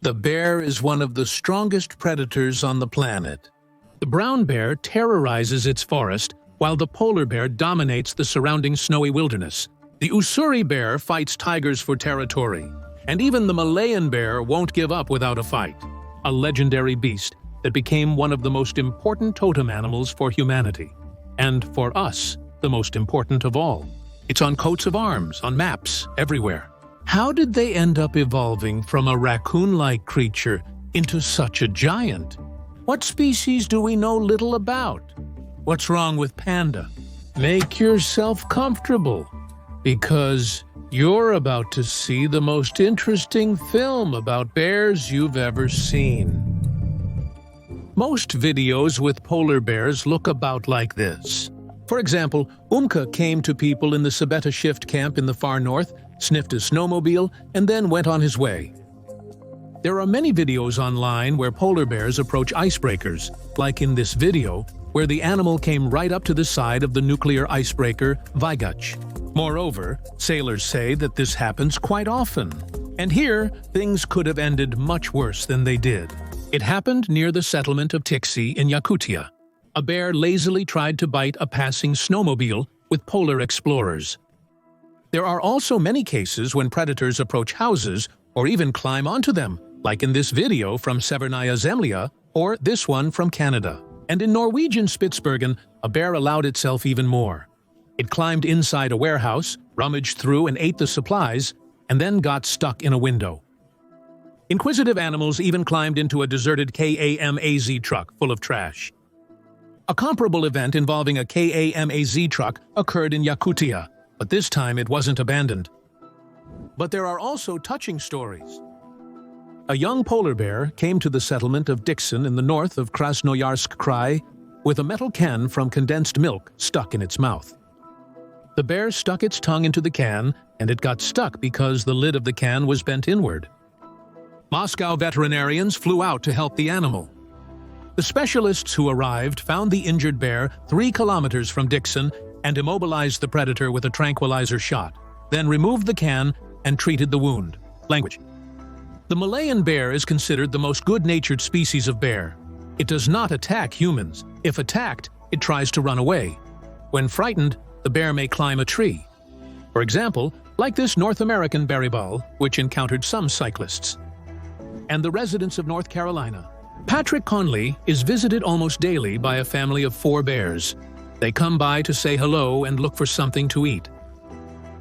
The bear is one of the strongest predators on the planet. The brown bear terrorizes its forest, while the polar bear dominates the surrounding snowy wilderness. The Ussuri bear fights tigers for territory, and even the Malayan bear won't give up without a fight. A legendary beast that became one of the most important totem animals for humanity. And for us, the most important of all. It's on coats of arms, on maps, everywhere. How did they end up evolving from a raccoon-like creature into such a giant? What species do we know little about? What's wrong with panda? Make yourself comfortable, because you're about to see the most interesting film about bears you've ever seen. Most videos with polar bears look about like this. For example, Umka came to people in the Sabeta Shift camp in the far north, sniffed a snowmobile, and then went on his way. There are many videos online where polar bears approach icebreakers, like in this video, where the animal came right up to the side of the nuclear icebreaker Vygach. Moreover, sailors say that this happens quite often. And here, things could have ended much worse than they did. It happened near the settlement of Tiksi in Yakutia. A bear lazily tried to bite a passing snowmobile with polar explorers. There are also many cases when predators approach houses or even climb onto them, like in this video from Severnaya Zemlya or this one from Canada. And in Norwegian Spitsbergen, a bear allowed itself even more. It climbed inside a warehouse, rummaged through and ate the supplies, and then got stuck in a window. Inquisitive animals even climbed into a deserted KAMAZ truck full of trash. A comparable event involving a KAMAZ truck occurred in Yakutia, but this time it wasn't abandoned. But there are also touching stories. A young polar bear came to the settlement of Dixon in the north of Krasnoyarsk Krai with a metal can from condensed milk stuck in its mouth. The bear stuck its tongue into the can, and it got stuck because the lid of the can was bent inward. Moscow veterinarians flew out to help the animal. The specialists who arrived found the injured bear 3 kilometers from Dixon and immobilized the predator with a tranquilizer shot, then removed the can and treated the wound. Language. The Malayan bear is considered the most good-natured species of bear. It does not attack humans. If attacked, it tries to run away. When frightened, the bear may climb a tree. For example, like this North American baribal, which encountered some cyclists. And the residents of North Carolina. Patrick Conley is visited almost daily by a family of 4 bears. They come by to say hello and look for something to eat.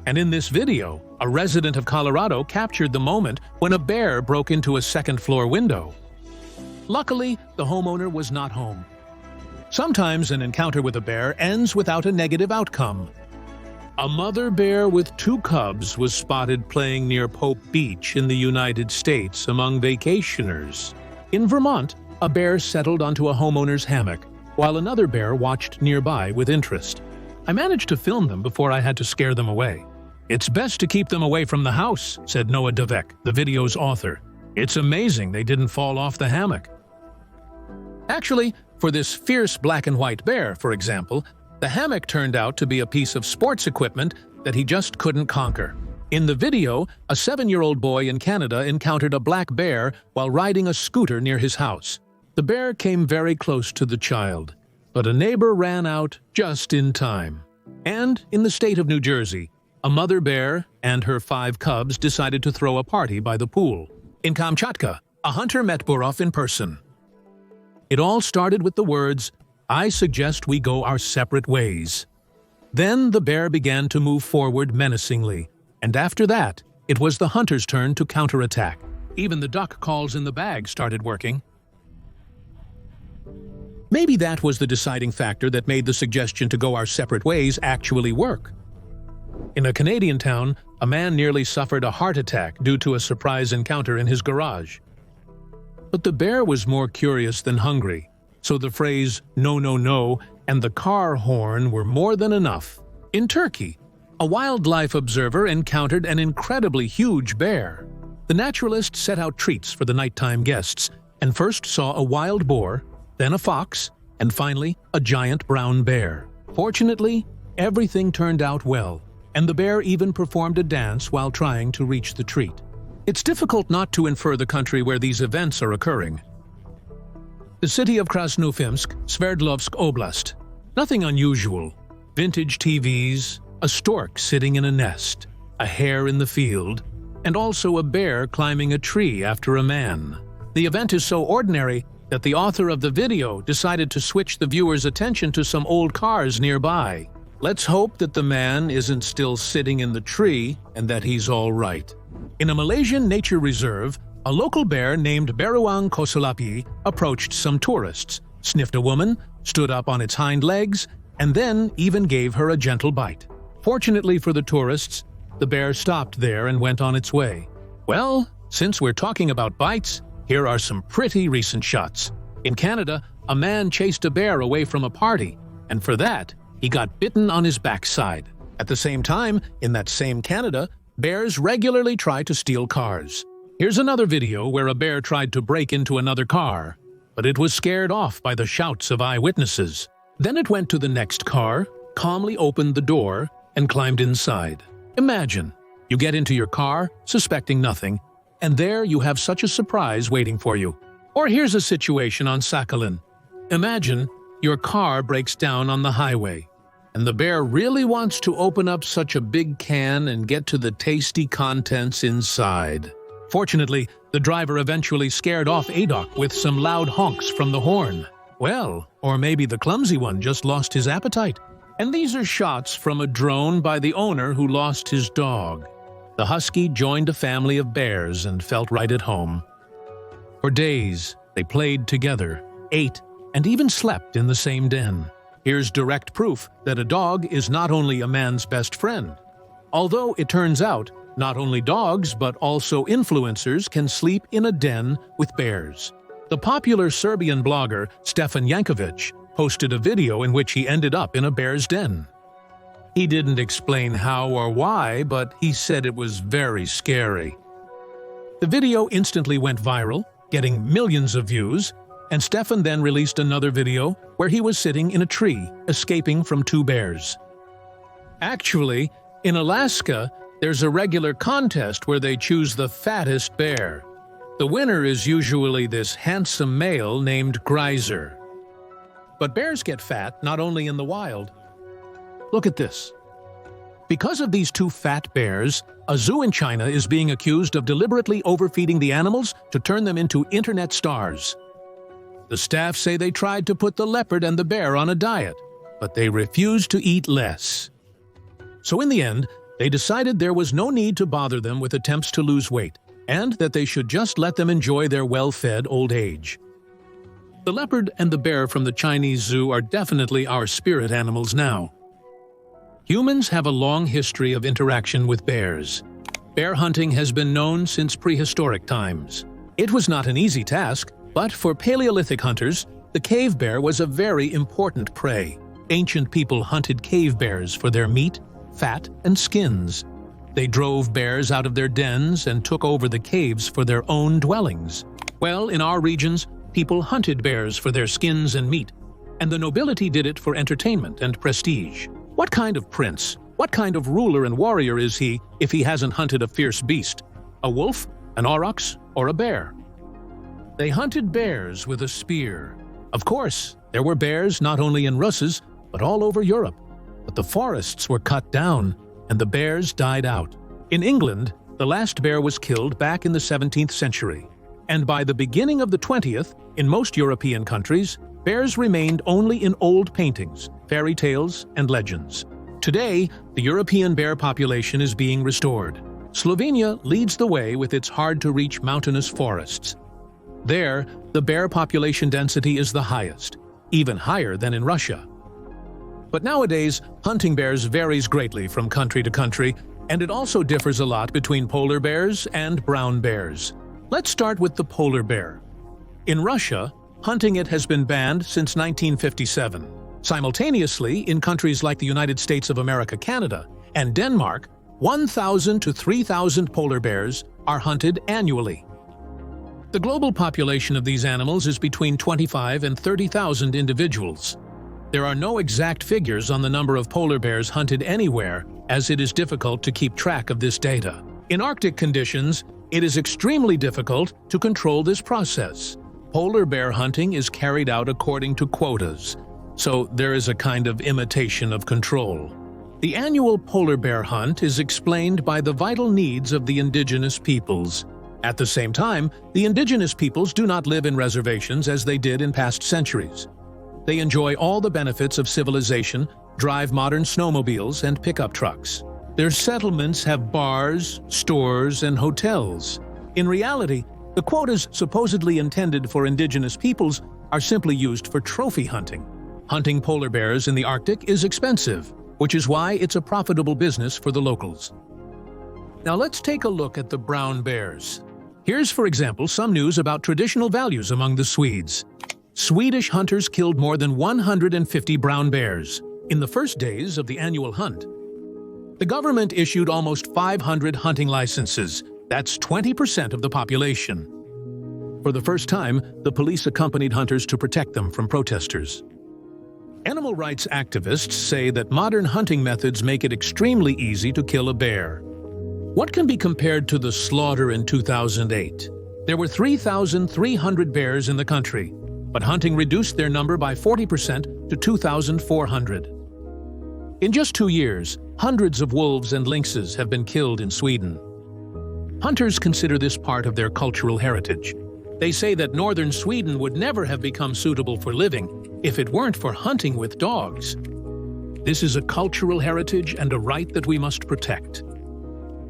And in this video, a resident of Colorado captured the moment when a bear broke into a second-floor window. Luckily, the homeowner was not home. Sometimes an encounter with a bear ends without a negative outcome. A mother bear with 2 cubs was spotted playing near Pope Beach in the United States among vacationers. In Vermont, a bear settled onto a homeowner's hammock, while another bear watched nearby with interest. I managed to film them before I had to scare them away. "It's best to keep them away from the house," said Noah Devek, the video's author. "It's amazing they didn't fall off the hammock." Actually, for this fierce black and white bear, for example, the hammock turned out to be a piece of sports equipment that he just couldn't conquer. In the video, a 7-year-old boy in Canada encountered a black bear while riding a scooter near his house. The bear came very close to the child, but a neighbor ran out just in time. And in the state of New Jersey, a mother bear and her 5 cubs decided to throw a party by the pool. In Kamchatka, a hunter met Burov in person. It all started with the words, "I suggest we go our separate ways." Then the bear began to move forward menacingly, and after that, it was the hunter's turn to counterattack. Even the duck calls in the bag started working. Maybe that was the deciding factor that made the suggestion to go our separate ways actually work. In a Canadian town, a man nearly suffered a heart attack due to a surprise encounter in his garage. But the bear was more curious than hungry, so the phrase "no, no, no" and the car horn were more than enough. In Turkey, a wildlife observer encountered an incredibly huge bear. The naturalist set out treats for the nighttime guests and first saw a wild boar, then a fox, and finally a giant brown bear. Fortunately, everything turned out well, and the bear even performed a dance while trying to reach the treat. It's difficult not to infer the country where these events are occurring. The city of Krasnoyarsk, Sverdlovsk Oblast. Nothing unusual. Vintage TVs, a stork sitting in a nest, a hare in the field, and also a bear climbing a tree after a man. The event is so ordinary that the author of the video decided to switch the viewer's attention to some old cars nearby. Let's hope that the man isn't still sitting in the tree and that he's all right. In a Malaysian nature reserve, a local bear named Beruang Kosalapi approached some tourists, sniffed a woman, stood up on its hind legs, and then even gave her a gentle bite. Fortunately for the tourists, the bear stopped there and went on its way. Well, since we're talking about bites, here are some pretty recent shots. In Canada, a man chased a bear away from a party, and for that, he got bitten on his backside. At the same time, in that same Canada, bears regularly try to steal cars. Here's another video where a bear tried to break into another car, but it was scared off by the shouts of eyewitnesses. Then it went to the next car, calmly opened the door, and climbed inside. Imagine, you get into your car, suspecting nothing, and there you have such a surprise waiting for you. Or here's a situation on Sakhalin. Imagine your car breaks down on the highway, and the bear really wants to open up such a big can and get to the tasty contents inside. Fortunately, the driver eventually scared off Adok with some loud honks from the horn. Well, or maybe the clumsy one just lost his appetite. And these are shots from a drone by the owner who lost his dog. The husky joined a family of bears and felt right at home. For days, they played together, ate, and even slept in the same den. Here's direct proof that a dog is not only a man's best friend. Although it turns out, not only dogs but also influencers can sleep in a den with bears. The popular Serbian blogger Stefan Jankovic posted a video in which he ended up in a bear's den. He didn't explain how or why, but he said it was very scary. The video instantly went viral, getting millions of views, and Stefan then released another video where he was sitting in a tree, escaping from two bears. Actually, in Alaska, there's a regular contest where they choose the fattest bear. The winner is usually this handsome male named Greiser. But bears get fat not only in the wild. Look at this. Because of these two fat bears, a zoo in China is being accused of deliberately overfeeding the animals to turn them into internet stars. The staff say they tried to put the leopard and the bear on a diet, but they refused to eat less. So in the end, they decided there was no need to bother them with attempts to lose weight, and that they should just let them enjoy their well-fed old age. The leopard and the bear from the Chinese zoo are definitely our spirit animals now. Humans have a long history of interaction with bears. Bear hunting has been known since prehistoric times. It was not an easy task, but for Paleolithic hunters, the cave bear was a very important prey. Ancient people hunted cave bears for their meat, fat, and skins. They drove bears out of their dens and took over the caves for their own dwellings. Well, in our regions, people hunted bears for their skins and meat, and the nobility did it for entertainment and prestige. What kind of prince, what kind of ruler and warrior is he if he hasn't hunted a fierce beast? A wolf, an aurochs, or a bear? They hunted bears with a spear. Of course, there were bears not only in Russes, but all over Europe. But the forests were cut down, and the bears died out. In England, the last bear was killed back in the 17th century. And by the beginning of the 20th, in most European countries, bears remained only in old paintings, fairy tales, and legends. Today, the European bear population is being restored. Slovenia leads the way with its hard-to-reach mountainous forests. There, the bear population density is the highest, even higher than in Russia. But nowadays, hunting bears varies greatly from country to country, and it also differs a lot between polar bears and brown bears. Let's start with the polar bear. In Russia, hunting it has been banned since 1957. Simultaneously, in countries like the United States of America, Canada, and Denmark, 1,000 to 3,000 polar bears are hunted annually. The global population of these animals is between 25 and 30,000 individuals. There are no exact figures on the number of polar bears hunted anywhere, as it is difficult to keep track of this data. In Arctic conditions, It is extremely difficult to control this process. Polar bear hunting is carried out according to quotas, so there is a kind of imitation of control. The annual polar bear hunt is explained by the vital needs of the indigenous peoples. At the same time, the indigenous peoples do not live in reservations as they did in past centuries. They enjoy all the benefits of civilization, drive modern snowmobiles and pickup trucks. Their settlements have bars, stores, and hotels. In reality, the quotas supposedly intended for indigenous peoples are simply used for trophy hunting. Hunting polar bears in the Arctic is expensive, which is why it's a profitable business for the locals. Now let's take a look at the brown bears. Here's, for example, some news about traditional values among the Swedes. Swedish hunters killed more than 150 brown bears in the first days of the annual hunt. The government issued almost 500 hunting licenses. That's 20% of the population. For the first time, the police accompanied hunters to protect them from protesters. Animal rights activists say that modern hunting methods make it extremely easy to kill a bear. What can be compared to the slaughter in 2008? There were 3,300 bears in the country, but hunting reduced their number by 40% to 2,400. In just 2 years, hundreds of wolves and lynxes have been killed in Sweden. Hunters consider this part of their cultural heritage. They say that northern Sweden would never have become suitable for living if it weren't for hunting with dogs. This is a cultural heritage and a right that we must protect.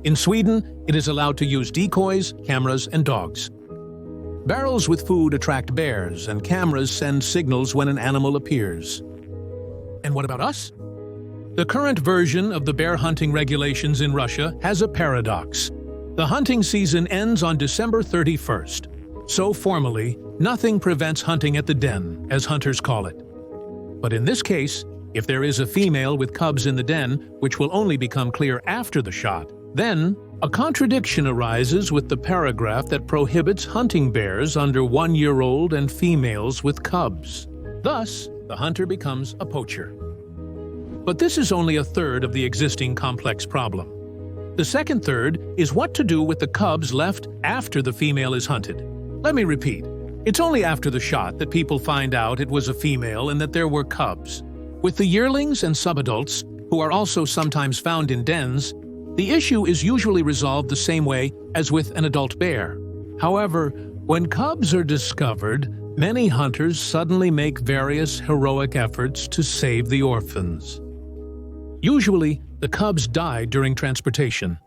In Sweden, it is allowed to use decoys, cameras, and dogs. Barrels with food attract bears, and cameras send signals when an animal appears. And what about us? The current version of the bear hunting regulations in Russia has a paradox. The hunting season ends on December 31st. So formally, nothing prevents hunting at the den, as hunters call it. But in this case, if there is a female with cubs in the den, which will only become clear after the shot, then a contradiction arises with the paragraph that prohibits hunting bears under 1-year-old and females with cubs. Thus, the hunter becomes a poacher. But this is only a third of the existing complex problem. The second third is what to do with the cubs left after the female is hunted. Let me repeat. It's only after the shot that people find out it was a female and that there were cubs. With the yearlings and subadults, who are also sometimes found in dens, the issue is usually resolved the same way as with an adult bear. However, when cubs are discovered, many hunters suddenly make various heroic efforts to save the orphans. Usually, the cubs die during transportation.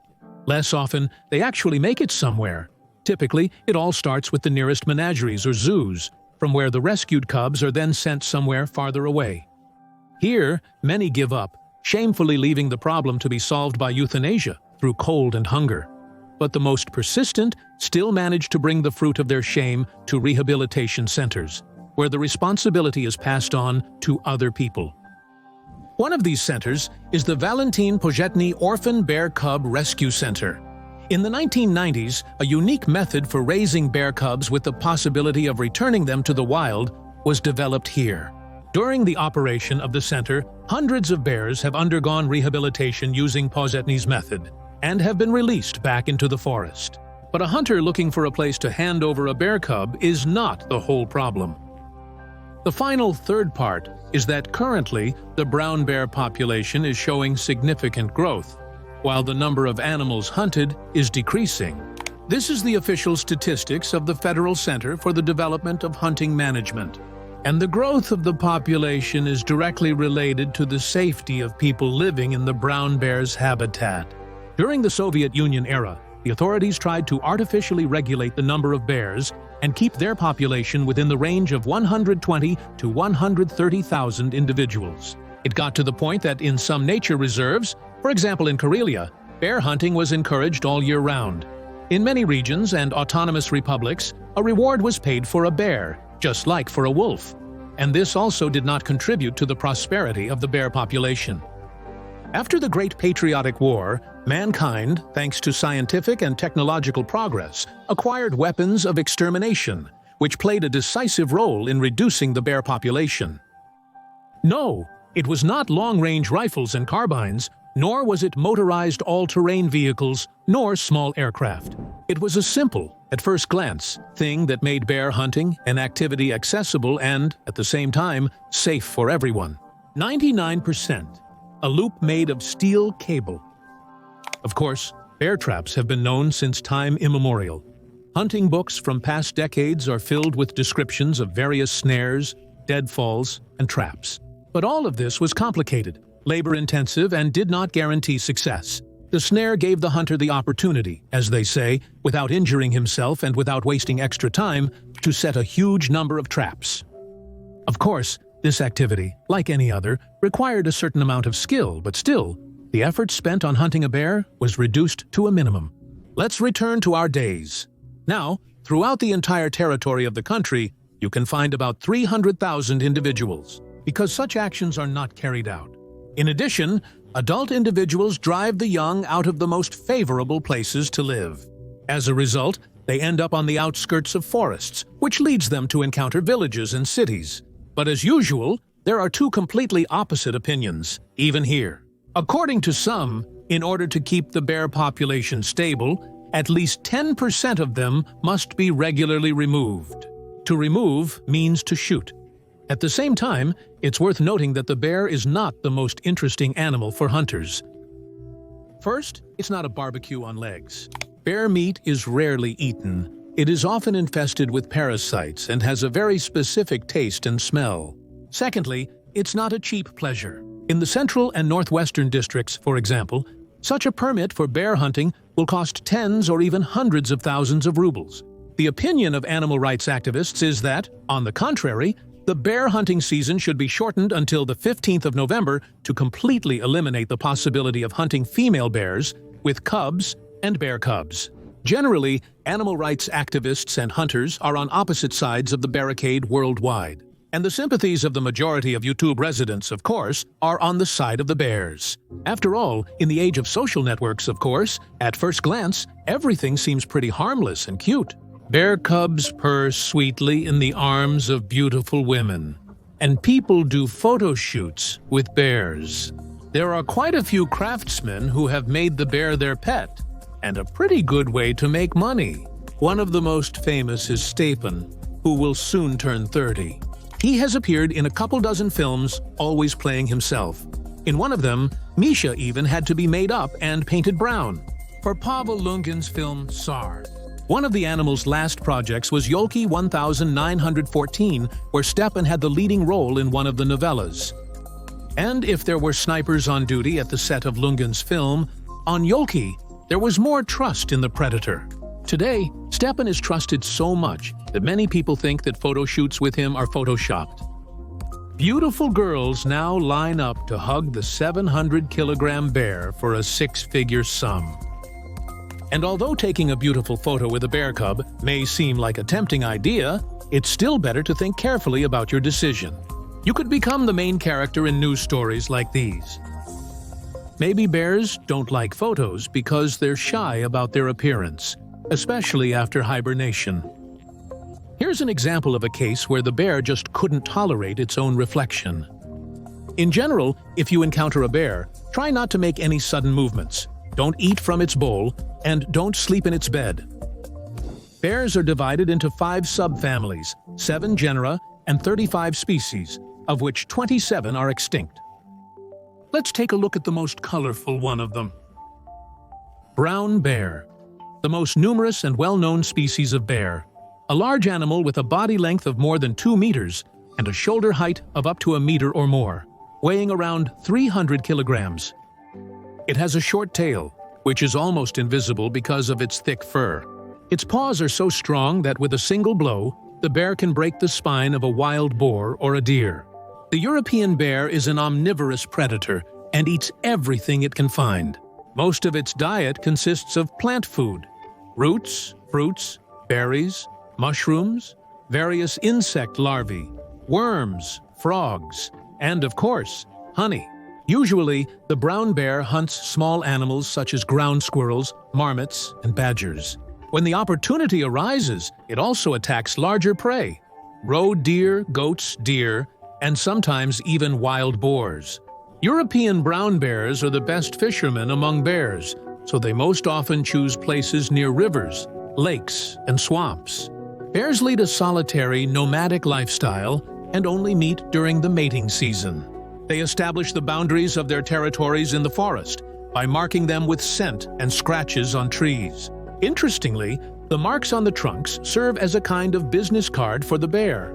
Less often, they actually make it somewhere. Typically, it all starts with the nearest menageries or zoos, from where the rescued cubs are then sent somewhere farther away. Here, many give up, shamefully leaving the problem to be solved by euthanasia through cold and hunger. But the most persistent still manage to bring the fruit of their shame to rehabilitation centers, where the responsibility is passed on to other people. One of these centers is the Valentin Pojetny Orphan Bear Cub Rescue Center. In the 1990s, a unique method for raising bear cubs with the possibility of returning them to the wild was developed here. During the operation of the center, hundreds of bears have undergone rehabilitation using Pozetny's method and have been released back into the forest. But a hunter looking for a place to hand over a bear cub is not the whole problem. The final third part is that currently the brown bear population is showing significant growth, while the number of animals hunted is decreasing. This is the official statistics of the Federal Center for the Development of Hunting Management. And the growth of the population is directly related to the safety of people living in the brown bear's habitat. During the Soviet Union era, the authorities tried to artificially regulate the number of bears and keep their population within the range of 120 to 130,000 individuals. It got to the point that in some nature reserves, for example in Karelia, bear hunting was encouraged all year round. In many regions and autonomous republics, a reward was paid for a bear, just like for a wolf, and this also did not contribute to the prosperity of the bear population. After the Great Patriotic War, mankind, thanks to scientific and technological progress, acquired weapons of extermination, which played a decisive role in reducing the bear population. No, it was not long-range rifles and carbines Nor was it motorized all-terrain vehicles, nor small aircraft. It was a simple, at first glance, thing that made bear hunting an activity accessible and, at the same time, safe for everyone. 99%. A loop made of steel cable. Of course, bear traps have been known since time immemorial. Hunting books from past decades are filled with descriptions of various snares, deadfalls, and traps. But all of this was complicated, labor-intensive, and did not guarantee success. The snare gave the hunter the opportunity, as they say, without injuring himself and without wasting extra time, to set a huge number of traps. Of course, this activity, like any other, required a certain amount of skill, but still, the effort spent on hunting a bear was reduced to a minimum. Let's return to our days. Now, throughout the entire territory of the country, you can find about 300,000 individuals, because such actions are not carried out. In addition, adult individuals drive the young out of the most favorable places to live. As a result, they end up on the outskirts of forests, which leads them to encounter villages and cities. But as usual, there are two completely opposite opinions, even here. According to some, in order to keep the bear population stable, at least 10% of them must be regularly removed. To remove means to shoot. At the same time, it's worth noting that the bear is not the most interesting animal for hunters. First, it's not a barbecue on legs. Bear meat is rarely eaten. It is often infested with parasites and has a very specific taste and smell. Secondly, it's not a cheap pleasure. In the central and northwestern districts, for example, such a permit for bear hunting will cost tens or even hundreds of thousands of rubles. The opinion of animal rights activists is that, on the contrary, the bear hunting season should be shortened until the 15th of November to completely eliminate the possibility of hunting female bears with cubs and bear cubs. Generally, animal rights activists and hunters are on opposite sides of the barricade worldwide. And the sympathies of the majority of YouTube residents, of course, are on the side of the bears. After all, in the age of social networks, of course, at first glance, everything seems pretty harmless and cute. Bear cubs purr sweetly in the arms of beautiful women, and people do photo shoots with bears. There are quite a few craftsmen who have made the bear their pet, and a pretty good way to make money. One of the most famous is Stepan, who will soon turn 30. He has appeared in a couple dozen films, always playing himself. In one of them, Misha even had to be made up and painted brown. For Pavel Lungin's film Tsar. One of the animal's last projects was Yolki 1914, where Stepan had the leading role in one of the novellas. And if there were snipers on duty at the set of Lungin's film, on Yolki, there was more trust in the predator. Today, Stepan is trusted so much that many people think that photo shoots with him are photoshopped. Beautiful girls now line up to hug the 700-kilogram bear for a six-figure sum. And although taking a beautiful photo with a bear cub may seem like a tempting idea, it's still better to think carefully about your decision. You could become the main character in news stories like these. Maybe bears don't like photos because they're shy about their appearance, especially after hibernation. Here's an example of a case where the bear just couldn't tolerate its own reflection. In general, if you encounter a bear, try not to make any sudden movements. Don't eat from its bowl, and don't sleep in its bed. Bears are divided into 5 subfamilies, 7 genera, and 35 species, of which 27 are extinct. Let's take a look at the most colorful one of them. Brown bear, the most numerous and well-known species of bear. A large animal with a body length of more than 2 meters and a shoulder height of up to a meter or more, weighing around 300 kilograms. It has a short tail, which is almost invisible because of its thick fur. Its paws are so strong that with a single blow, the bear can break the spine of a wild boar or a deer. The European bear is an omnivorous predator and eats everything it can find. Most of its diet consists of plant food, roots, fruits, berries, mushrooms, various insect larvae, worms, frogs, and of course, honey. Usually, the brown bear hunts small animals such as ground squirrels, marmots, and badgers. When the opportunity arises, it also attacks larger prey, roe deer, goats, deer, and sometimes even wild boars. European brown bears are the best fishermen among bears, so they most often choose places near rivers, lakes, and swamps. Bears lead a solitary, nomadic lifestyle and only meet during the mating season. They establish the boundaries of their territories in the forest by marking them with scent and scratches on trees. Interestingly, the marks on the trunks serve as a kind of business card for the bear.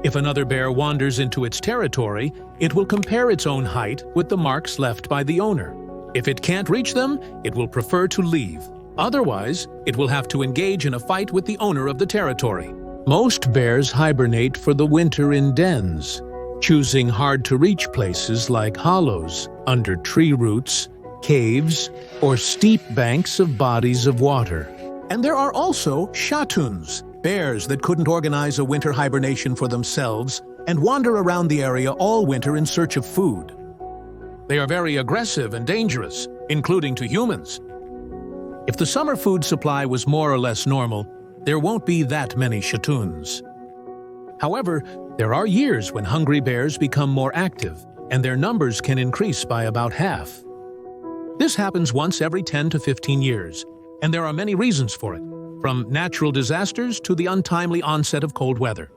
If another bear wanders into its territory, it will compare its own height with the marks left by the owner. If it can't reach them, it will prefer to leave. Otherwise, it will have to engage in a fight with the owner of the territory. Most bears hibernate for the winter in dens, choosing hard-to-reach places like hollows, under tree roots, caves, or steep banks of bodies of water. And there are also shatuns, bears that couldn't organize a winter hibernation for themselves and wander around the area all winter in search of food. They are very aggressive and dangerous, including to humans. If the summer food supply was more or less normal, there won't be that many shatuns. However, there are years when hungry bears become more active, and their numbers can increase by about half. This happens once every 10 to 15 years, and there are many reasons for it, from natural disasters to the untimely onset of cold weather.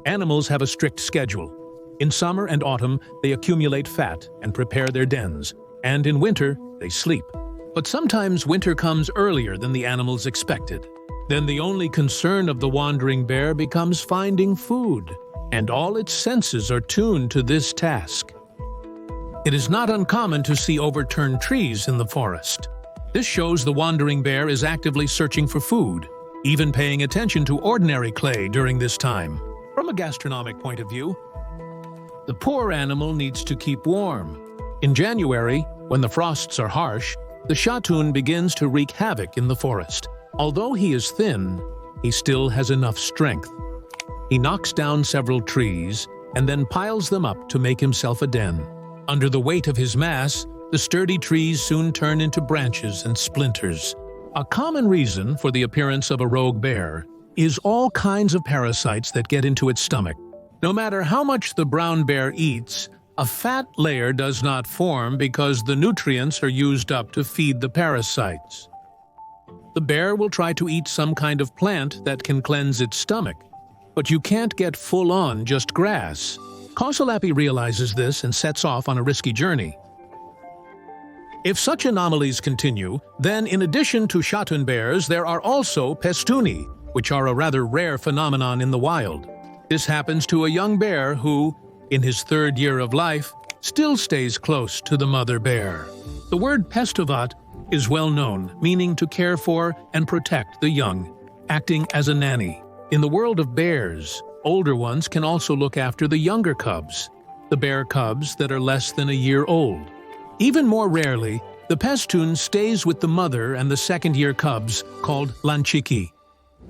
Animals have a strict schedule. In summer and autumn, they accumulate fat and prepare their dens, and in winter, they sleep. But sometimes winter comes earlier than the animals expected. Then the only concern of the wandering bear becomes finding food, and all its senses are tuned to this task. It is not uncommon to see overturned trees in the forest. This shows the wandering bear is actively searching for food, even paying attention to ordinary clay during this time. From a gastronomic point of view, the poor animal needs to keep warm. In January, when the frosts are harsh, the shatun begins to wreak havoc in the forest. Although he is thin, he still has enough strength. He knocks down several trees and then piles them up to make himself a den. Under the weight of his mass, the sturdy trees soon turn into branches and splinters. A common reason for the appearance of a rogue bear is all kinds of parasites that get into its stomach. No matter how much the brown bear eats, a fat layer does not form because the nutrients are used up to feed the parasites. The bear will try to eat some kind of plant that can cleanse its stomach, but you can't get full-on just grass. Kausalapi realizes this and sets off on a risky journey. If such anomalies continue, then in addition to shatun bears, there are also pestuni, which are a rather rare phenomenon in the wild. This happens to a young bear who, in his third year of life, still stays close to the mother bear. The word pestovat is well known, meaning to care for and protect the young, acting as a nanny. In the world of bears, older ones can also look after the younger cubs, the bear cubs that are less than a year old. Even more rarely, the pestun stays with the mother and the second-year cubs, called lanchiki.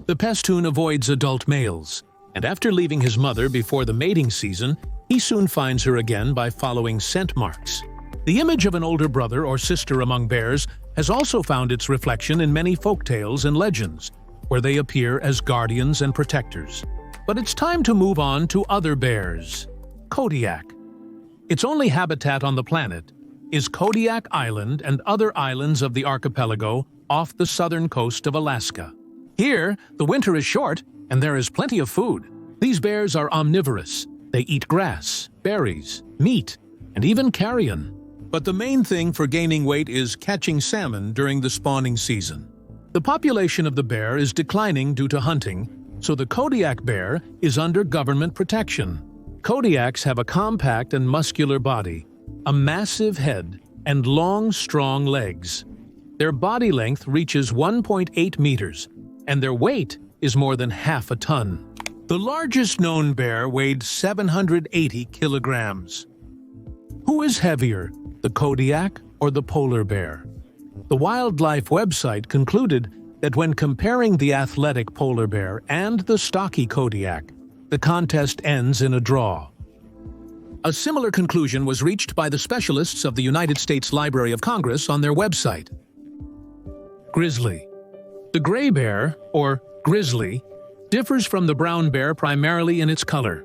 The pestun avoids adult males, and after leaving his mother before the mating season, he soon finds her again by following scent marks. The image of an older brother or sister among bears has also found its reflection in many folktales and legends, where they appear as guardians and protectors. But it's time to move on to other bears. Kodiak. Its only habitat on the planet is Kodiak Island and other islands of the archipelago off the southern coast of Alaska. Here, the winter is short and there is plenty of food. These bears are omnivorous. They eat grass, berries, meat, and even carrion. But the main thing for gaining weight is catching salmon during the spawning season. The population of the bear is declining due to hunting, so the Kodiak bear is under government protection. Kodiaks have a compact and muscular body, a massive head, and long, strong legs. Their body length reaches 1.8 meters, and their weight is more than half a ton. The largest known bear weighed 780 kilograms. Who is heavier, the Kodiak or the polar bear? The wildlife website concluded that when comparing the athletic polar bear and the stocky Kodiak, the contest ends in a draw. A similar conclusion was reached by the specialists of the United States Library of Congress on their website. Grizzly. The gray bear, or grizzly, differs from the brown bear primarily in its color.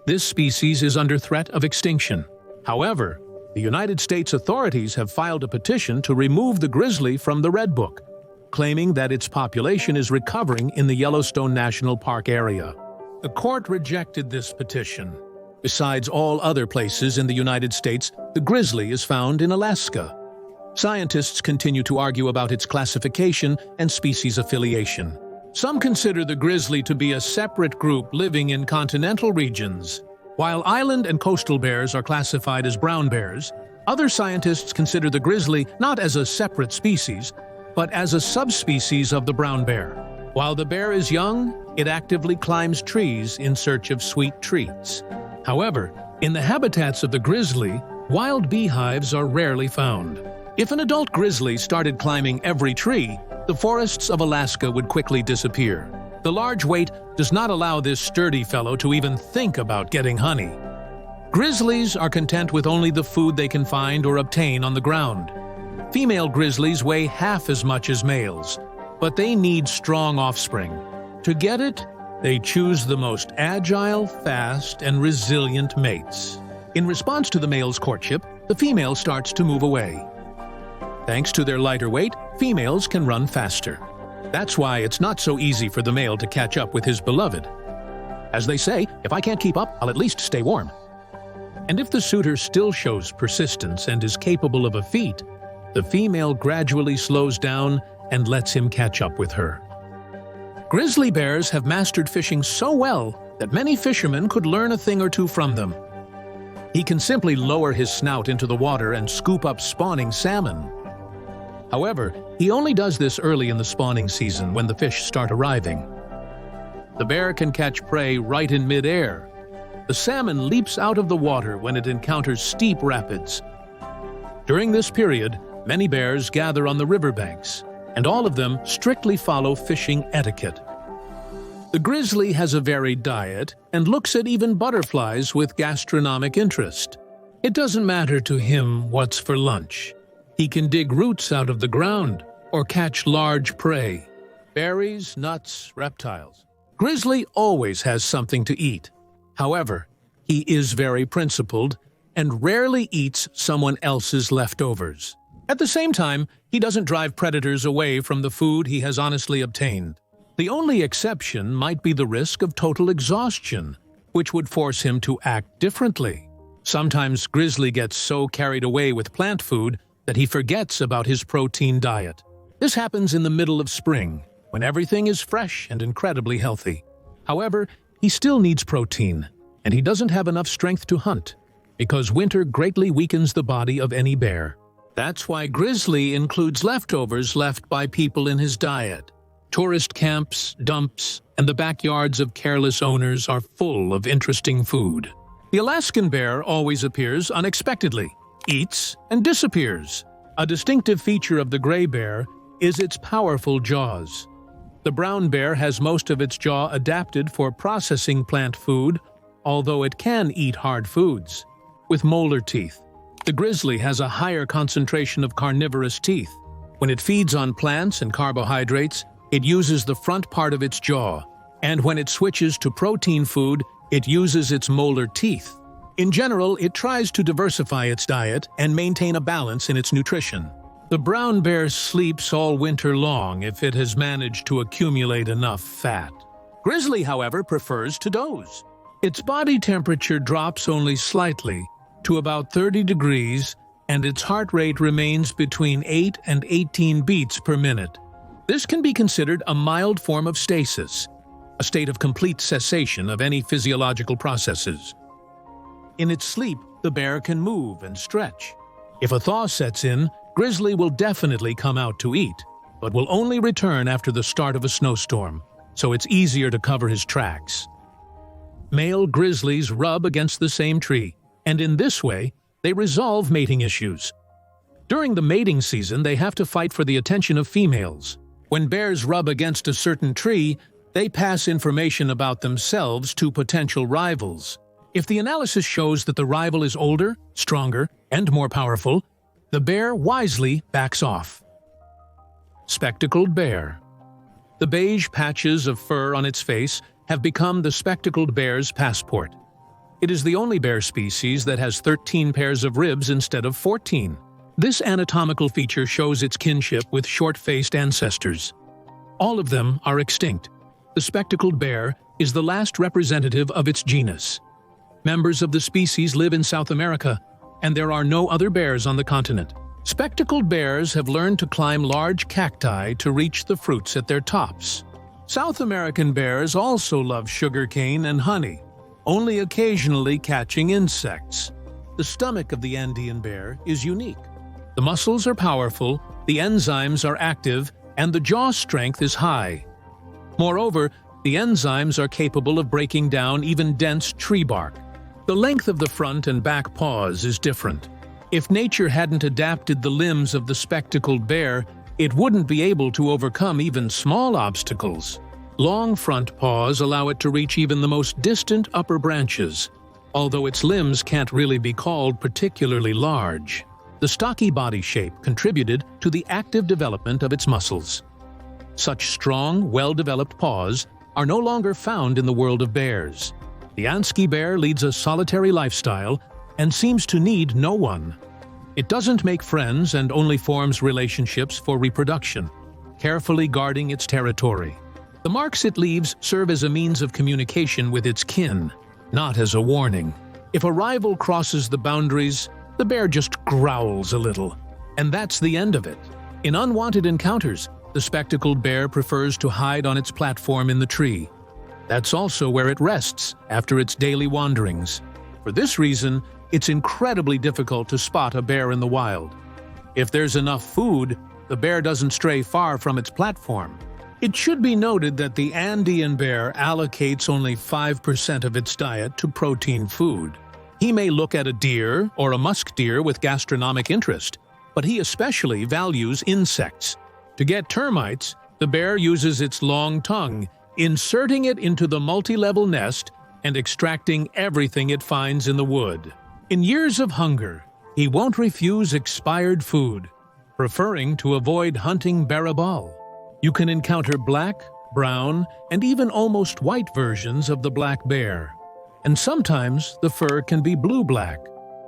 This species is under threat of extinction. However, The United States authorities have filed a petition to remove the grizzly from the Red Book, claiming that its population is recovering in the Yellowstone National Park area. The court rejected this petition. Besides all other places in the United States, the grizzly is found in Alaska. Scientists continue to argue about its classification and species affiliation. Some consider the grizzly to be a separate group living in continental regions. While island and coastal bears are classified as brown bears, other scientists consider the grizzly not as a separate species, but as a subspecies of the brown bear. While the bear is young, it actively climbs trees in search of sweet treats. However, in the habitats of the grizzly, wild beehives are rarely found. If an adult grizzly started climbing every tree, the forests of Alaska would quickly disappear. The large weight does not allow this sturdy fellow to even think about getting honey. Grizzlies are content with only the food they can find or obtain on the ground. Female grizzlies weigh half as much as males, but they need strong offspring. To get it, they choose the most agile, fast, and resilient mates. In response to the male's courtship, the female starts to move away. Thanks to their lighter weight, females can run faster. That's why it's not so easy for the male to catch up with his beloved. As they say, if I can't keep up, I'll at least stay warm. And if the suitor still shows persistence and is capable of a feat, the female gradually slows down and lets him catch up with her. Grizzly bears have mastered fishing so well that many fishermen could learn a thing or two from them. He can simply lower his snout into the water and scoop up spawning salmon. However, he only does this early in the spawning season when the fish start arriving. The bear can catch prey right in mid-air. The salmon leaps out of the water when it encounters steep rapids. During this period, many bears gather on the riverbanks, and all of them strictly follow fishing etiquette. The grizzly has a varied diet and looks at even butterflies with gastronomic interest. It doesn't matter to him what's for lunch. He can dig roots out of the ground or catch large prey, berries, nuts, reptiles. Grizzly always has something to eat. However, he is very principled and rarely eats someone else's leftovers. At the same time, he doesn't drive predators away from the food he has honestly obtained. The only exception might be the risk of total exhaustion, which would force him to act differently. Sometimes grizzly gets so carried away with plant food that he forgets about his protein diet. This happens in the middle of spring, when everything is fresh and incredibly healthy. However, he still needs protein, and he doesn't have enough strength to hunt, because winter greatly weakens the body of any bear. That's why grizzly includes leftovers left by people in his diet. Tourist camps, dumps, and the backyards of careless owners are full of interesting food. The Alaskan bear always appears unexpectedly, eats, and disappears. A distinctive feature of the gray bear is its powerful jaws. The brown bear has most of its jaw adapted for processing plant food, although it can eat hard foods. With molar teeth, the grizzly has a higher concentration of carnivorous teeth. When it feeds on plants and carbohydrates, it uses the front part of its jaw, and when it switches to protein food, it uses its molar teeth. In general, it tries to diversify its diet and maintain a balance in its nutrition. The brown bear sleeps all winter long if it has managed to accumulate enough fat. Grizzly, however, prefers to doze. Its body temperature drops only slightly, to about 30 degrees, and its heart rate remains between 8 and 18 beats per minute. This can be considered a mild form of stasis, a state of complete cessation of any physiological processes. In its sleep, the bear can move and stretch. If a thaw sets in, grizzly will definitely come out to eat, but will only return after the start of a snowstorm, so it's easier to cover his tracks. Male grizzlies rub against the same tree, and in this way, they resolve mating issues. During the mating season, they have to fight for the attention of females. When bears rub against a certain tree, they pass information about themselves to potential rivals. If the analysis shows that the rival is older, stronger, and more powerful, the bear wisely backs off. Spectacled bear. The beige patches of fur on its face have become the spectacled bear's passport. It is the only bear species that has 13 pairs of ribs instead of 14. This anatomical feature shows its kinship with short-faced ancestors. All of them are extinct. The spectacled bear is the last representative of its genus. Members of the species live in South America, and there are no other bears on the continent. Spectacled bears have learned to climb large cacti to reach the fruits at their tops. South American bears also love sugarcane and honey, only occasionally catching insects. The stomach of the Andean bear is unique. The muscles are powerful, the enzymes are active, and the jaw strength is high. Moreover, the enzymes are capable of breaking down even dense tree bark. The length of the front and back paws is different. If nature hadn't adapted the limbs of the spectacled bear, it wouldn't be able to overcome even small obstacles. Long front paws allow it to reach even the most distant upper branches, although its limbs can't really be called particularly large. The stocky body shape contributed to the active development of its muscles. Such strong, well-developed paws are no longer found in the world of bears. The Ansky bear leads a solitary lifestyle and seems to need no one. It doesn't make friends and only forms relationships for reproduction, carefully guarding its territory. The marks it leaves serve as a means of communication with its kin, not as a warning. If a rival crosses the boundaries, the bear just growls a little, and that's the end of it. In unwanted encounters, the spectacled bear prefers to hide on its platform in the tree. That's also where it rests after its daily wanderings. For this reason, it's incredibly difficult to spot a bear in the wild. If there's enough food, the bear doesn't stray far from its platform. It should be noted that the Andean bear allocates only 5% of its diet to protein food. He may look at a deer or a musk deer with gastronomic interest, but he especially values insects. To get termites, the bear uses its long tongue, inserting it into the multi-level nest and extracting everything it finds in the wood. In years of hunger, he won't refuse expired food, preferring to avoid hunting barabal. You can encounter black, brown, and even almost white versions of the black bear. And sometimes the fur can be blue-black.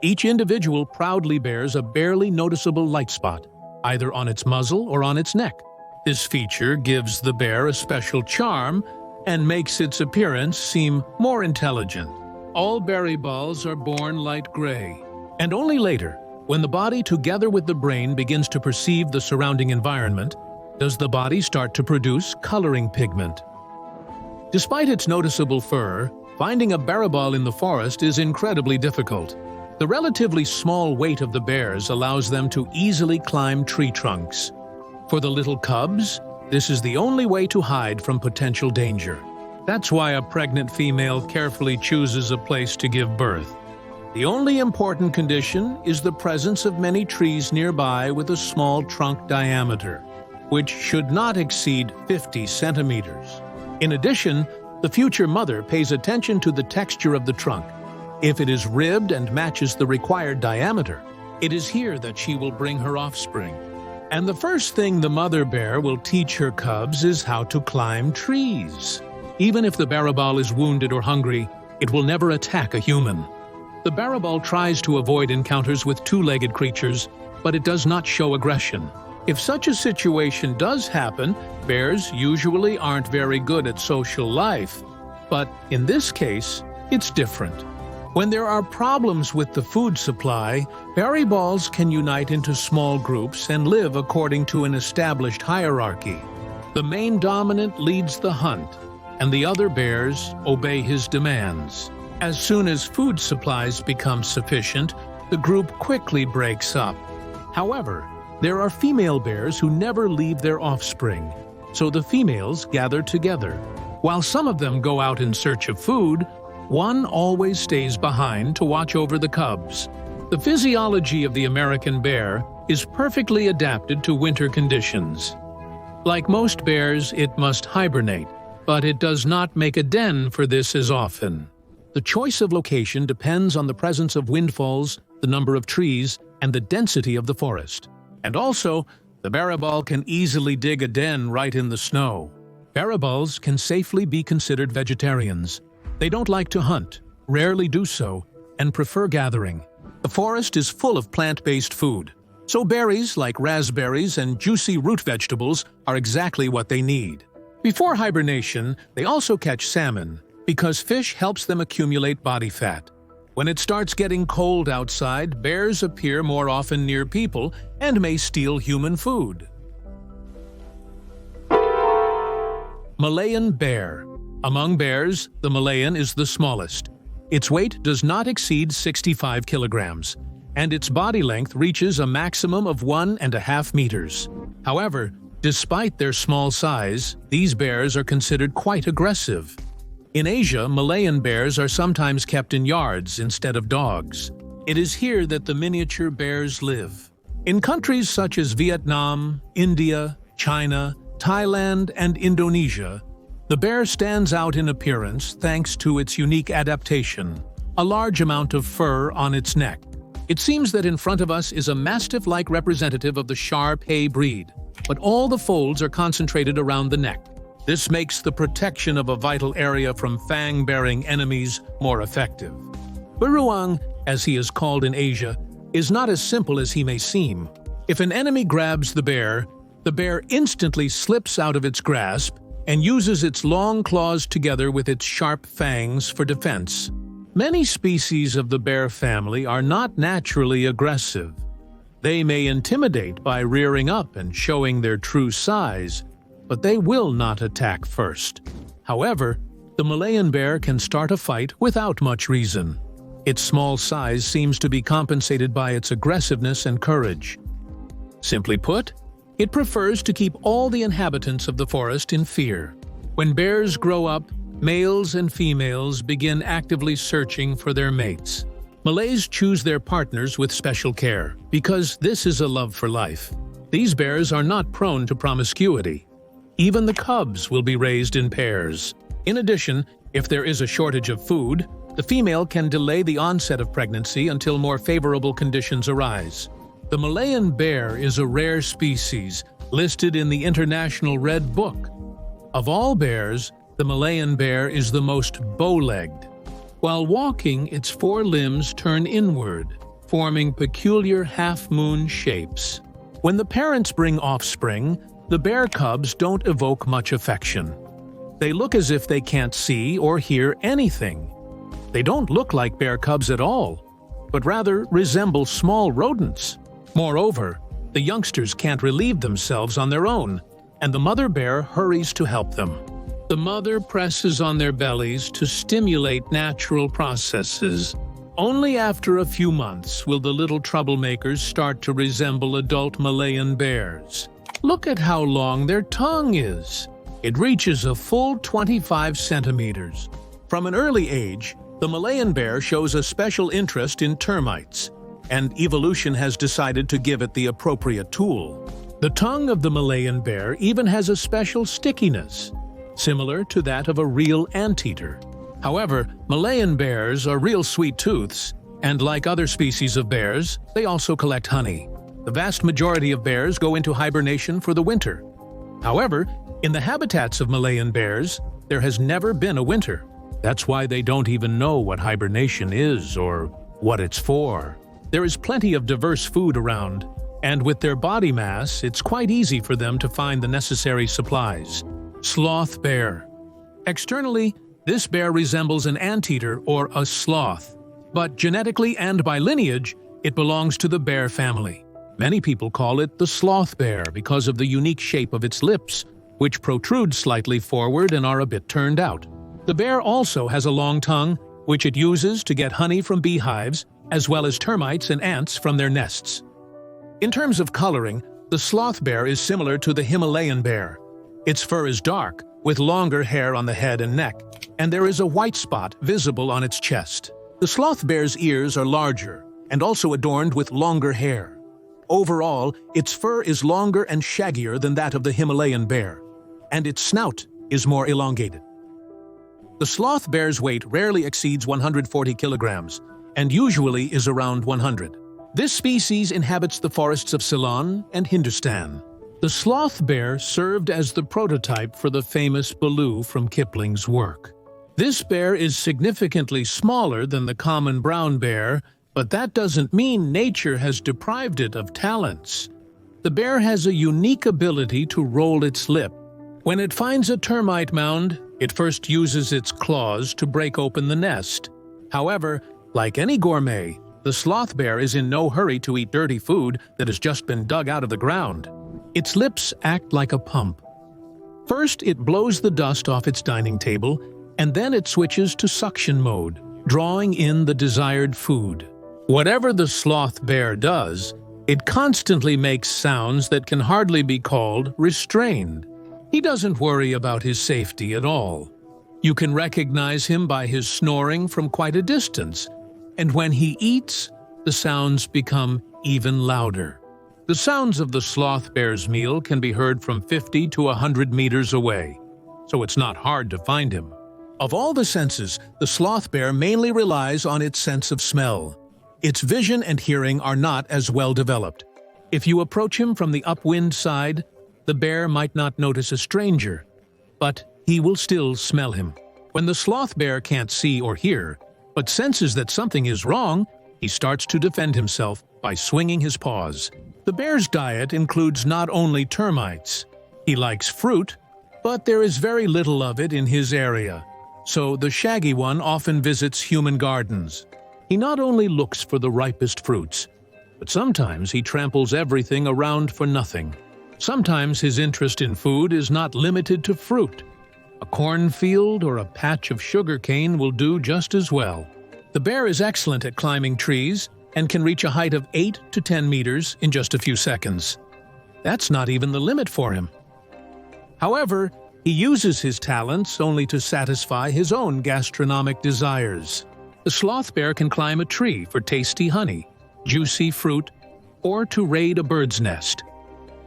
Each individual proudly bears a barely noticeable light spot, either on its muzzle or on its neck. This feature gives the bear a special charm and makes its appearance seem more intelligent. All berry balls are born light gray, and only later, when the body together with the brain begins to perceive the surrounding environment, does the body start to produce coloring pigment. Despite its noticeable fur, finding a barabal in the forest is incredibly difficult. The relatively small weight of the bears allows them to easily climb tree trunks. For the little cubs, this is the only way to hide from potential danger. That's why a pregnant female carefully chooses a place to give birth. The only important condition is the presence of many trees nearby with a small trunk diameter, which should not exceed 50 centimeters. In addition, the future mother pays attention to the texture of the trunk. If it is ribbed and matches the required diameter, it is here that she will bring her offspring. And the first thing the mother bear will teach her cubs is how to climb trees. Even if the barabal is wounded or hungry, it will never attack a human. The barabal tries to avoid encounters with two-legged creatures, but it does not show aggression. If such a situation does happen, bears usually aren't very good at social life. But in this case, it's different. When there are problems with the food supply, baraballs can unite into small groups and live according to an established hierarchy. The main dominant leads the hunt, and the other bears obey his demands. As soon as food supplies become sufficient, the group quickly breaks up. However, there are female bears who never leave their offspring, so the females gather together. While some of them go out in search of food, one always stays behind to watch over the cubs. The physiology of the American bear is perfectly adapted to winter conditions. Like most bears, it must hibernate, but it does not make a den for this as often. The choice of location depends on the presence of windfalls, the number of trees, and the density of the forest. And also, the barabal can easily dig a den right in the snow. Barabals can safely be considered vegetarians. They don't like to hunt, rarely do so and prefer gathering. The forest is full of plant-based food, so berries like raspberries and juicy root vegetables are exactly what they need. Before hibernation, they also catch salmon because fish helps them accumulate body fat. When it starts getting cold outside, bears appear more often near people and may steal human food. Malayan bear. Among bears, the Malayan is the smallest. Its weight does not exceed 65 kilograms, and its body length reaches a maximum of 1.5 meters. However, despite their small size, these bears are considered quite aggressive. In Asia, Malayan bears are sometimes kept in yards instead of dogs. It is here that the miniature bears live. In countries such as Vietnam, India, China, Thailand, and Indonesia, the bear stands out in appearance thanks to its unique adaptation, a large amount of fur on its neck. It seems that in front of us is a mastiff-like representative of the Shar-Pei breed, but all the folds are concentrated around the neck. This makes the protection of a vital area from fang-bearing enemies more effective. Beruang, as he is called in Asia, is not as simple as he may seem. If an enemy grabs the bear instantly slips out of its grasp and uses its long claws together with its sharp fangs for defense. Many species of the bear family are not naturally aggressive. They may intimidate by rearing up and showing their true size, but they will not attack first. However, the Malayan bear can start a fight without much reason. Its small size seems to be compensated by its aggressiveness and courage. Simply put, it prefers to keep all the inhabitants of the forest in fear. When bears grow up, males and females begin actively searching for their mates. Malays choose their partners with special care, because this is a love for life. These bears are not prone to promiscuity. Even the cubs will be raised in pairs. In addition, if there is a shortage of food, the female can delay the onset of pregnancy until more favorable conditions arise. The Malayan bear is a rare species, listed in the International Red Book. Of all bears, the Malayan bear is the most bow-legged. While walking, its four limbs turn inward, forming peculiar half-moon shapes. When the parents bring offspring, the bear cubs don't evoke much affection. They look as if they can't see or hear anything. They don't look like bear cubs at all, but rather resemble small rodents. Moreover, the youngsters can't relieve themselves on their own, and the mother bear hurries to help them. The mother presses on their bellies to stimulate natural processes. Only after a few months will the little troublemakers start to resemble adult Malayan bears. Look at how long their tongue is. It reaches a full 25 centimeters. From an early age, the Malayan bear shows a special interest in termites, and evolution has decided to give it the appropriate tool. The tongue of the Malayan bear even has a special stickiness, similar to that of a real anteater. However, Malayan bears are real sweet tooths, and like other species of bears, they also collect honey. The vast majority of bears go into hibernation for the winter. However, in the habitats of Malayan bears, there has never been a winter. That's why they don't even know what hibernation is or what it's for. There is plenty of diverse food around, and with their body mass, it's quite easy for them to find the necessary supplies. Sloth bear. Externally, this bear resembles an anteater or a sloth, but genetically and by lineage, it belongs to the bear family. Many people call it the sloth bear because of the unique shape of its lips, which protrude slightly forward and are a bit turned out. The bear also has a long tongue, which it uses to get honey from beehives, as well as termites and ants from their nests. In terms of coloring, the sloth bear is similar to the Himalayan bear. Its fur is dark, with longer hair on the head and neck, and there is a white spot visible on its chest. The sloth bear's ears are larger and also adorned with longer hair. Overall, its fur is longer and shaggier than that of the Himalayan bear, and its snout is more elongated. The sloth bear's weight rarely exceeds 140 kilograms, and usually is around 100. This species inhabits the forests of Ceylon and Hindustan. The sloth bear served as the prototype for the famous Baloo from Kipling's work. This bear is significantly smaller than the common brown bear, but that doesn't mean nature has deprived it of talents. The bear has a unique ability to roll its lip. When it finds a termite mound, it first uses its claws to break open the nest. However, like any gourmet, the sloth bear is in no hurry to eat dirty food that has just been dug out of the ground. Its lips act like a pump. First, it blows the dust off its dining table, and then it switches to suction mode, drawing in the desired food. Whatever the sloth bear does, it constantly makes sounds that can hardly be called restrained. He doesn't worry about his safety at all. You can recognize him by his snoring from quite a distance, and when he eats, the sounds become even louder. The sounds of the sloth bear's meal can be heard from 50 to 100 meters away, so it's not hard to find him. Of all the senses, the sloth bear mainly relies on its sense of smell. Its vision and hearing are not as well developed. If you approach him from the upwind side, the bear might not notice a stranger, but he will still smell him. When the sloth bear can't see or hear, but senses that something is wrong, he starts to defend himself by swinging his paws. The bear's diet includes not only termites. He likes fruit, but there is very little of it in his area, so the shaggy one often visits human gardens. He not only looks for the ripest fruits, but sometimes he tramples everything around for nothing. Sometimes his interest in food is not limited to fruit. A cornfield or a patch of sugar cane will do just as well. The bear is excellent at climbing trees and can reach a height of 8 to 10 meters in just a few seconds. That's not even the limit for him. However, he uses his talents only to satisfy his own gastronomic desires. The sloth bear can climb a tree for tasty honey, juicy fruit, or to raid a bird's nest.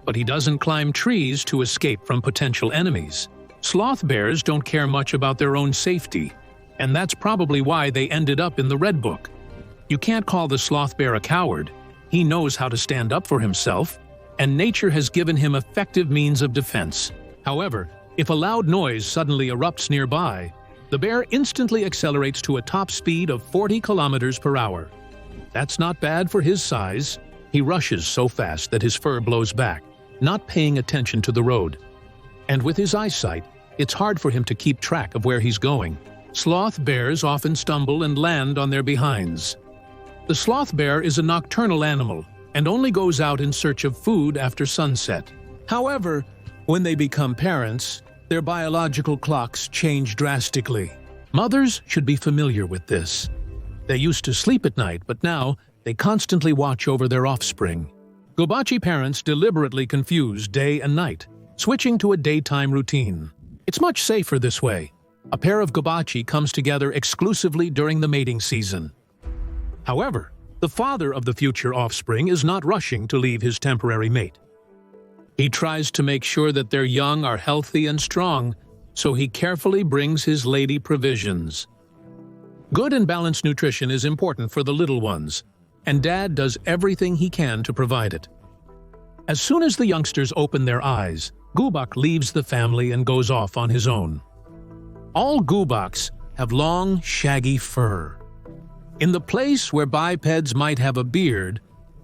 But he doesn't climb trees to escape from potential enemies. Sloth bears don't care much about their own safety, and that's probably why they ended up in the Red Book. You can't call the sloth bear a coward. He knows how to stand up for himself, and nature has given him effective means of defense. However, if a loud noise suddenly erupts nearby, the bear instantly accelerates to a top speed of 40 kilometers per hour. That's not bad for his size. He rushes so fast that his fur blows back, not paying attention to the road. And with his eyesight, it's hard for him to keep track of where he's going. Sloth bears often stumble and land on their behinds. The sloth bear is a nocturnal animal and only goes out in search of food after sunset. However, when they become parents, their biological clocks change drastically. Mothers should be familiar with this. They used to sleep at night, but now they constantly watch over their offspring. Gobachi parents deliberately confuse day and night, switching to a daytime routine. It's much safer this way. A pair of Gobachi comes together exclusively during the mating season. However, the father of the future offspring is not rushing to leave his temporary mate. He tries to make sure that their young are healthy and strong, so he carefully brings his lady provisions. Good and balanced nutrition is important for the little ones, and Dad does everything he can to provide it. As soon as the youngsters open their eyes, Gubak leaves the family and goes off on his own. All Gubaks have long, shaggy fur. In the place where bipeds might have a beard,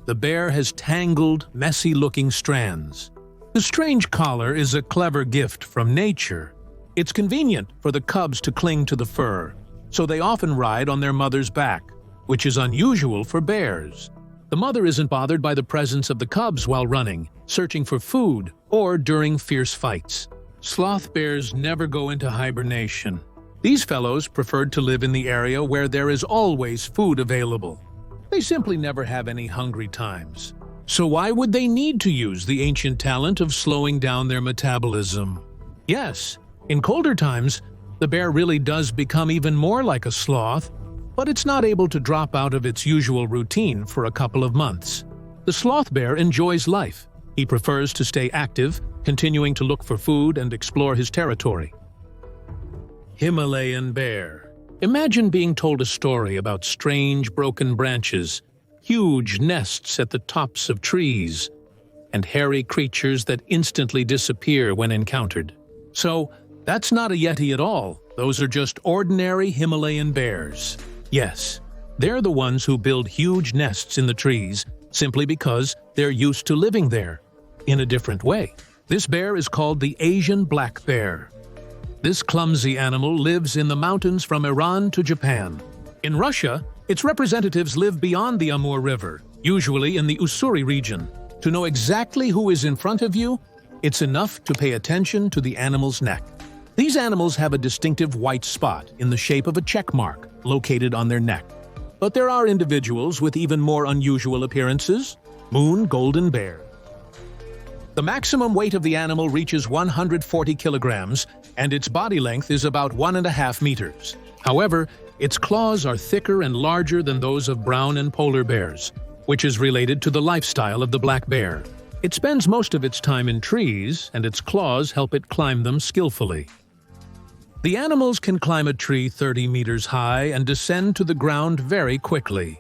the bear has tangled, messy-looking strands. The strange collar is a clever gift from nature. It's convenient for the cubs to cling to the fur, so they often ride on their mother's back, which is unusual for bears. The mother isn't bothered by the presence of the cubs while running, searching for food, or during fierce fights. Sloth bears never go into hibernation. These fellows preferred to live in the area where there is always food available. They simply never have any hungry times. So why would they need to use the ancient talent of slowing down their metabolism? Yes, in colder times, the bear really does become even more like a sloth, but it's not able to drop out of its usual routine for a couple of months. The sloth bear enjoys life. He prefers to stay active, continuing to look for food and explore his territory. Himalayan bear. Imagine being told a story about strange broken branches, huge nests at the tops of trees, and hairy creatures that instantly disappear when encountered. So, that's not a yeti at all, those are just ordinary Himalayan bears. Yes, they're the ones who build huge nests in the trees simply because they're used to living there in a different way. This bear is called the Asian black bear. This clumsy animal lives in the mountains from Iran to Japan. In Russia, its representatives live beyond the Amur River, usually in the Ussuri region. To know exactly who is in front of you, it's enough to pay attention to the animal's neck. These animals have a distinctive white spot in the shape of a check mark located on their neck. But there are individuals with even more unusual appearances. Moon golden bear. The maximum weight of the animal reaches 140 kilograms, and its body length is about 1.5 meters. However, its claws are thicker and larger than those of brown and polar bears, which is related to the lifestyle of the black bear. It spends most of its time in trees, and its claws help it climb them skillfully. The animals can climb a tree 30 meters high and descend to the ground very quickly.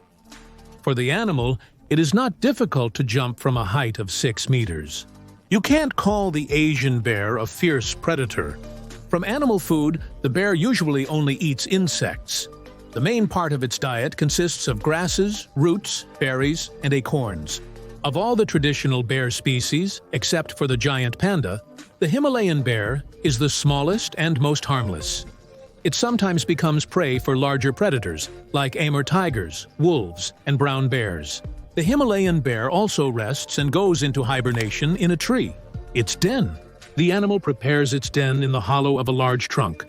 For the animal, it is not difficult to jump from a height of 6 meters. You can't call the Asian bear a fierce predator. From animal food, the bear usually only eats insects. The main part of its diet consists of grasses, roots, berries, and acorns. Of all the traditional bear species, except for the giant panda, the Himalayan bear is the smallest and most harmless. It sometimes becomes prey for larger predators, like Amur tigers, wolves, and brown bears. The Himalayan bear also rests and goes into hibernation in a tree, its den. The animal prepares its den in the hollow of a large trunk.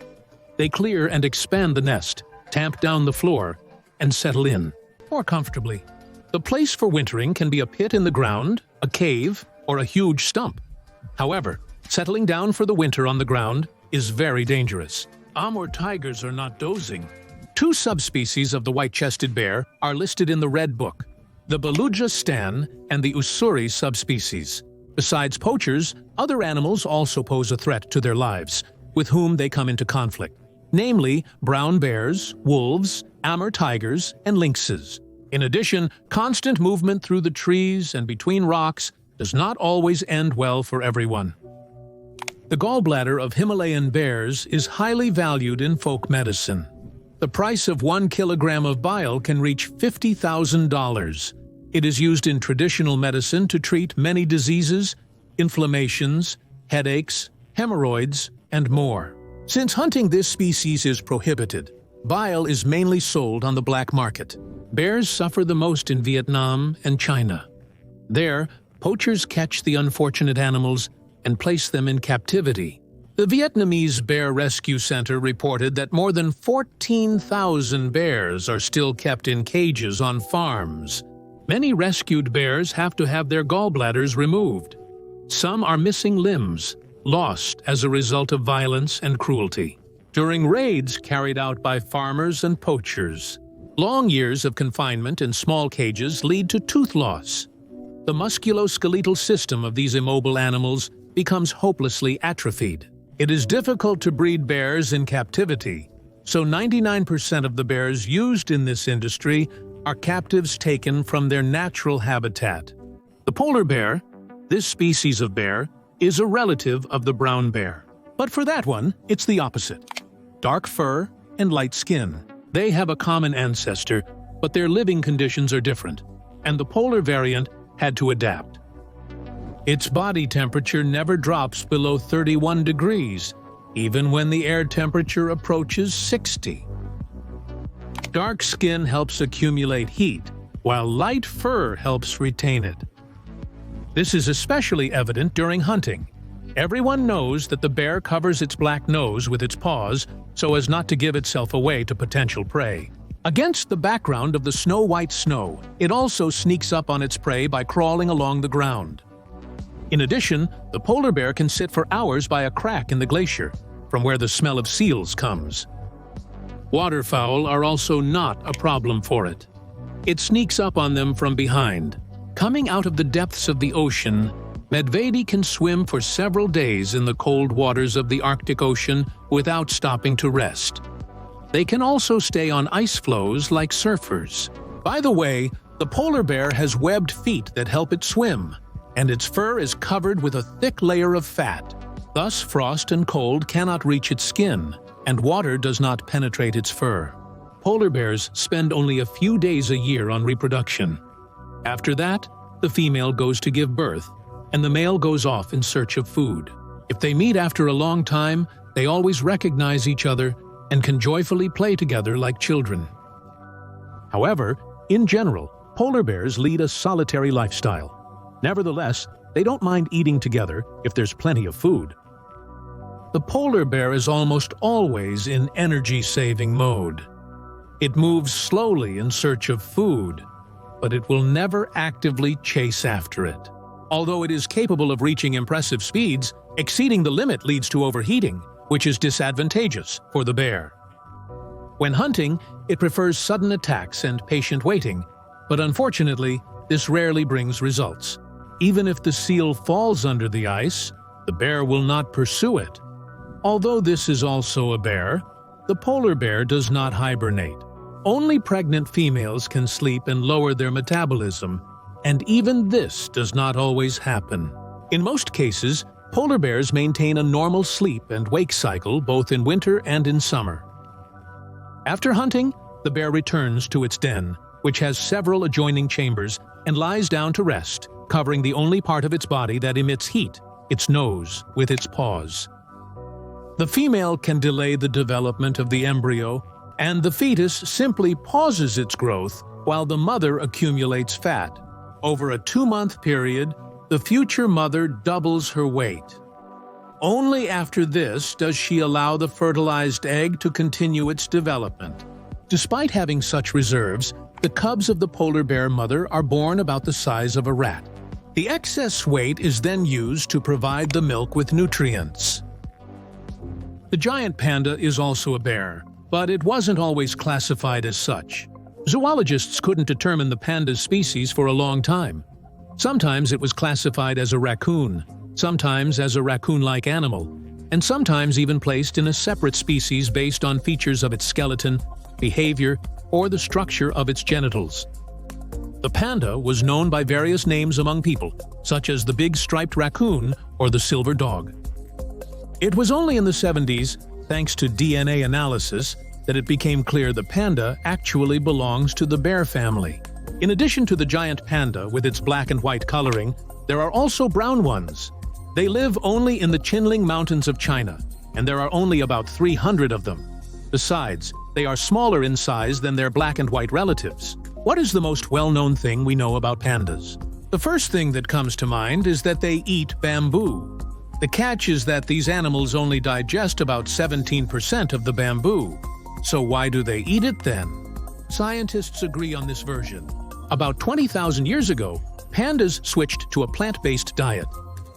They clear and expand the nest, tamp down the floor, and settle in more comfortably. The place for wintering can be a pit in the ground, a cave, or a huge stump. However, settling down for the winter on the ground is very dangerous. Amur tigers are not dozing. 2 subspecies of the white-chested bear are listed in the Red Book, the Beluga stan and the Ussuri subspecies. Besides poachers, other animals also pose a threat to their lives, with whom they come into conflict, namely brown bears, wolves, Amur tigers, and lynxes. In addition, constant movement through the trees and between rocks does not always end well for everyone. The gallbladder of Himalayan bears is highly valued in folk medicine. The price of 1 kilogram of bile can reach $50,000. It is used in traditional medicine to treat many diseases, inflammations, headaches, hemorrhoids, and more. Since hunting this species is prohibited, bile is mainly sold on the black market. Bears suffer the most in Vietnam and China. There, poachers catch the unfortunate animals and place them in captivity. The Vietnamese Bear Rescue Center reported that more than 14,000 bears are still kept in cages on farms. Many rescued bears have to have their gallbladders removed. Some are missing limbs, lost as a result of violence and cruelty. During raids carried out by farmers and poachers, long years of confinement in small cages lead to tooth loss. The musculoskeletal system of these immobile animals becomes hopelessly atrophied. It is difficult to breed bears in captivity, so 99% of the bears used in this industry are captives taken from their natural habitat. The polar bear, this species of bear, is a relative of the brown bear. But for that one, it's the opposite. Dark fur and light skin. They have a common ancestor, but their living conditions are different, and the polar variant had to adapt. Its body temperature never drops below 31 degrees, even when the air temperature approaches 60. Dark skin helps accumulate heat, while light fur helps retain it. This is especially evident during hunting. Everyone knows that the bear covers its black nose with its paws so as not to give itself away to potential prey. Against the background of the snow-white snow, it also sneaks up on its prey by crawling along the ground. In addition, the polar bear can sit for hours by a crack in the glacier, from where the smell of seals comes. Waterfowl are also not a problem for it. It sneaks up on them from behind. Coming out of the depths of the ocean, Medvedi can swim for several days in the cold waters of the Arctic Ocean without stopping to rest. They can also stay on ice floes like surfers. By the way, the polar bear has webbed feet that help it swim, and its fur is covered with a thick layer of fat. Thus, frost and cold cannot reach its skin. and water does not penetrate its fur. Polar bears spend only a few days a year on reproduction. After that, the female goes to give birth, and the male goes off in search of food. If they meet after a long time, they always recognize each other and can joyfully play together like children. However, in general, polar bears lead a solitary lifestyle. Nevertheless, they don't mind eating together if there's plenty of food. The polar bear is almost always in energy-saving mode. It moves slowly in search of food, but it will never actively chase after it. Although it is capable of reaching impressive speeds, exceeding the limit leads to overheating, which is disadvantageous for the bear. When hunting, it prefers sudden attacks and patient waiting, but unfortunately, this rarely brings results. Even if the seal falls under the ice, the bear will not pursue it. Although this is also a bear, the polar bear does not hibernate. Only pregnant females can sleep and lower their metabolism, and even this does not always happen. In most cases, polar bears maintain a normal sleep and wake cycle both in winter and in summer. After hunting, the bear returns to its den, which has several adjoining chambers, and lies down to rest, covering the only part of its body that emits heat, its nose, with its paws. The female can delay the development of the embryo, and the fetus simply pauses its growth while the mother accumulates fat. Over a 2-month period, the future mother doubles her weight. Only after this does she allow the fertilized egg to continue its development. Despite having such reserves, the cubs of the polar bear mother are born about the size of a rat. The excess weight is then used to provide the milk with nutrients. The giant panda is also a bear, but it wasn't always classified as such. Zoologists couldn't determine the panda's species for a long time. Sometimes it was classified as a raccoon, sometimes as a raccoon-like animal, and sometimes even placed in a separate species based on features of its skeleton, behavior, or the structure of its genitals. The panda was known by various names among people, such as the big striped raccoon or the silver dog. It was only in the 70s, thanks to DNA analysis, that it became clear the panda actually belongs to the bear family. In addition to the giant panda with its black and white coloring, there are also brown ones. They live only in the Qinling Mountains of China, and there are only about 300 of them. Besides, they are smaller in size than their black and white relatives. What is the most well-known thing we know about pandas? The first thing that comes to mind is that they eat bamboo. The catch is that these animals only digest about 17% of the bamboo. So why do they eat it then? Scientists agree on this version. About 20,000 years ago, pandas switched to a plant-based diet,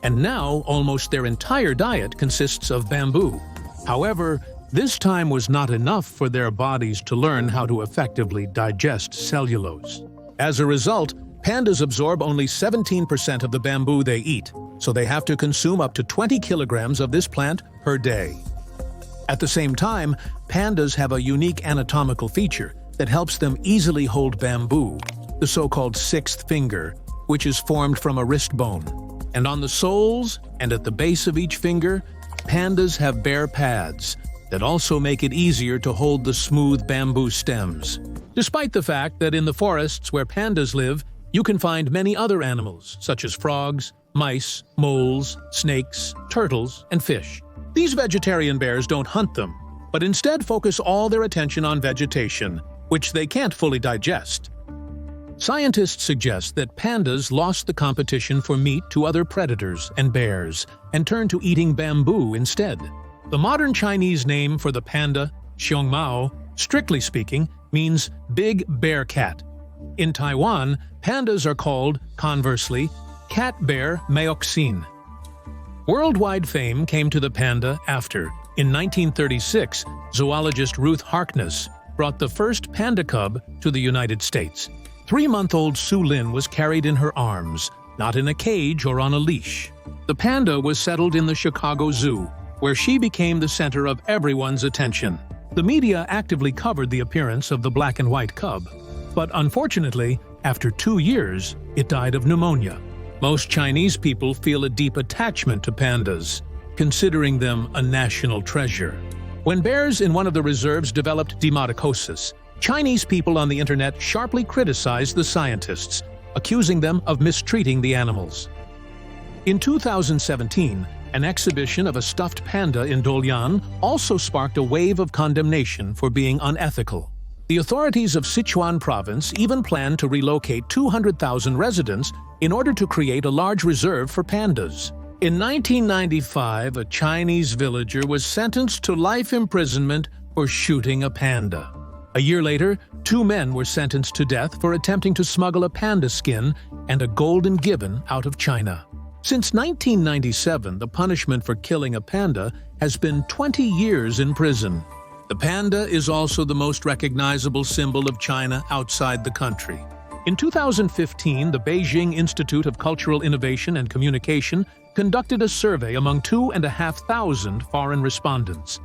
and now almost their entire diet consists of bamboo. However, this time was not enough for their bodies to learn how to effectively digest cellulose. As a result, pandas absorb only 17% of the bamboo they eat, so they have to consume up to 20 kilograms of this plant per day. At the same time, pandas have a unique anatomical feature that helps them easily hold bamboo, the so-called sixth finger, which is formed from a wrist bone. And on the soles and at the base of each finger, pandas have bare pads that also make it easier to hold the smooth bamboo stems. Despite the fact that in the forests where pandas live, you can find many other animals, such as frogs, mice, moles, snakes, turtles, and fish. These vegetarian bears don't hunt them, but instead focus all their attention on vegetation, which they can't fully digest. Scientists suggest that pandas lost the competition for meat to other predators and bears and turned to eating bamboo instead. The modern Chinese name for the panda, xiongmao, strictly speaking, means big bear cat. In Taiwan, pandas are called, conversely, cat bear meoxin. Worldwide fame came to the panda after, in 1936, zoologist Ruth Harkness brought the first panda cub to the United States. 3-month-old Su Lin was carried in her arms, not in a cage or on a leash. The panda was settled in the Chicago Zoo, where she became the center of everyone's attention. The media actively covered the appearance of the black and white cub, but unfortunately, after 2 years, it died of pneumonia. Most Chinese people feel a deep attachment to pandas, considering them a national treasure. When bears in one of the reserves developed demodicosis, Chinese people on the internet sharply criticized the scientists, accusing them of mistreating the animals. In 2017, an exhibition of a stuffed panda in Dolian also sparked a wave of condemnation for being unethical. The authorities of Sichuan province even planned to relocate 200,000 residents in order to create a large reserve for pandas. In 1995, a Chinese villager was sentenced to life imprisonment for shooting a panda. A year later, 2 men were sentenced to death for attempting to smuggle a panda skin and a golden gibbon out of China. Since 1997, the punishment for killing a panda has been 20 years in prison. The panda is also the most recognizable symbol of China outside the country. In 2015, the Beijing Institute of Cultural Innovation and Communication conducted a survey among 2,500 foreign respondents.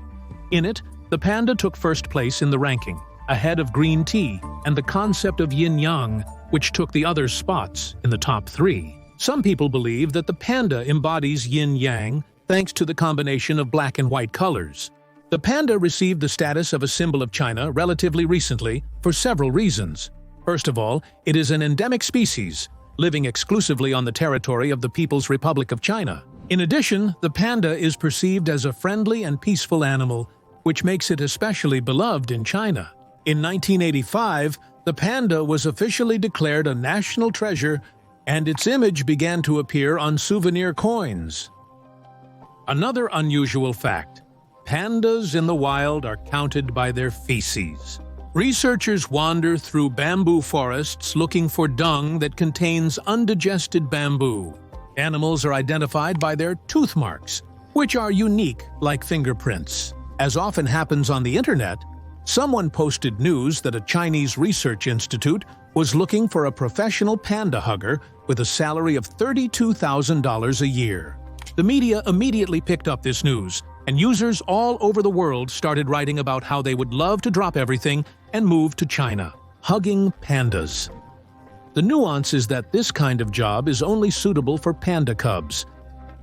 In it, the panda took first place in the ranking, ahead of green tea and the concept of yin-yang, which took the other spots in the top 3. Some people believe that the panda embodies yin-yang thanks to the combination of black and white colors. The panda received the status of a symbol of China relatively recently for several reasons. First of all, it is an endemic species, living exclusively on the territory of the People's Republic of China. In addition, the panda is perceived as a friendly and peaceful animal, which makes it especially beloved in China. In 1985, the panda was officially declared a national treasure, and its image began to appear on souvenir coins. Another unusual fact: pandas in the wild are counted by their feces. Researchers wander through bamboo forests looking for dung that contains undigested bamboo. Animals are identified by their tooth marks, which are unique like fingerprints. As often happens on the internet, someone posted news that a Chinese research institute was looking for a professional panda hugger with a salary of $32,000 a year. The media immediately picked up this news, and users all over the world started writing about how they would love to drop everything and move to China. Hugging pandas. The nuance is that this kind of job is only suitable for panda cubs.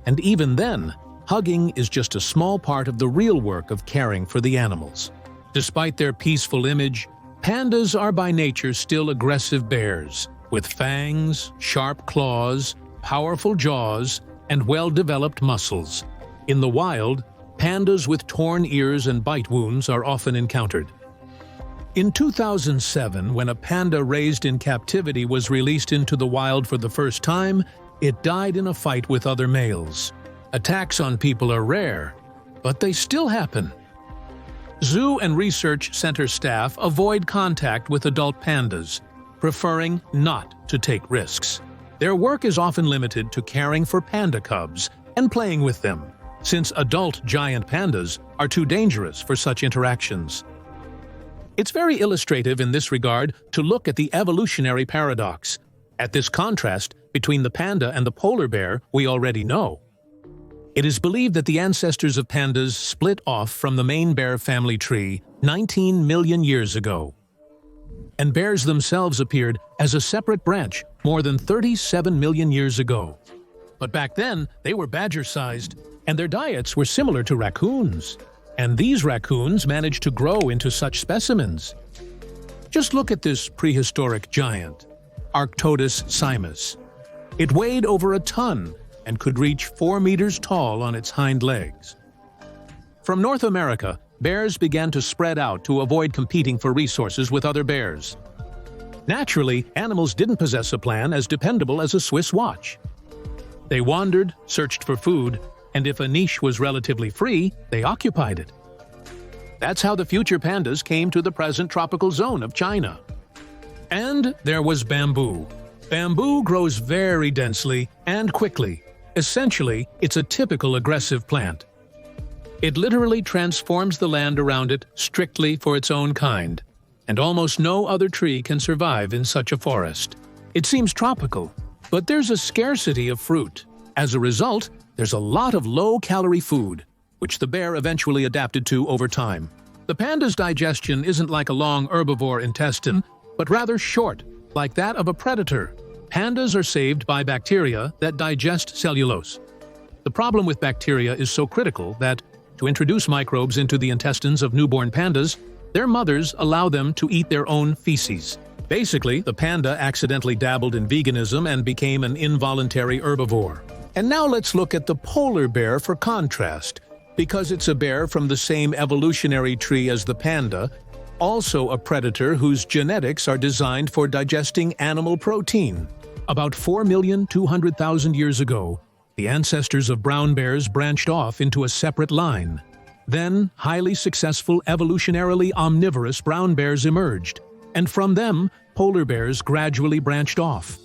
And even then, hugging is just a small part of the real work of caring for the animals. Despite their peaceful image, pandas are by nature still aggressive bears, with fangs, sharp claws, powerful jaws, and well-developed muscles. In the wild, pandas with torn ears and bite wounds are often encountered. In 2007, when a panda raised in captivity was released into the wild for the first time, it died in a fight with other males. Attacks on people are rare, but they still happen. Zoo and research center staff avoid contact with adult pandas, preferring not to take risks. Their work is often limited to caring for panda cubs and playing with them, since adult giant pandas are too dangerous for such interactions. It's very illustrative in this regard to look at the evolutionary paradox, at this contrast between the panda and the polar bear we already know. It is believed that the ancestors of pandas split off from the main bear family tree 19 million years ago. And bears themselves appeared as a separate branch more than 37 million years ago. But back then, they were badger-sized, and their diets were similar to raccoons. And these raccoons managed to grow into such specimens. Just look at this prehistoric giant, Arctodus simus. It weighed over a ton and could reach 4 meters tall on its hind legs. From North America, bears began to spread out to avoid competing for resources with other bears. Naturally, animals didn't possess a plan as dependable as a Swiss watch. They wandered, searched for food, and if a niche was relatively free, they occupied it. That's how the future pandas came to the present tropical zone of China. And there was bamboo. Bamboo grows very densely and quickly. Essentially, it's a typical aggressive plant. It literally transforms the land around it strictly for its own kind, and almost no other tree can survive in such a forest. It seems tropical, but there's a scarcity of fruit. As a result, there's a lot of low-calorie food, which the bear eventually adapted to over time. The panda's digestion isn't like a long herbivore intestine, but rather short, like that of a predator. Pandas are saved by bacteria that digest cellulose. The problem with bacteria is so critical that, To introduce microbes into the intestines of newborn pandas, their mothers allow them to eat their own feces. Basically, the panda accidentally dabbled in veganism and became an involuntary herbivore. And now let's look at the polar bear for contrast. Because it's a bear from the same evolutionary tree as the panda, also a predator whose genetics are designed for digesting animal protein. About 4,200,000 years ago, the ancestors of brown bears branched off into a separate line. Then, highly successful evolutionarily omnivorous brown bears emerged, and from them, polar bears gradually branched off.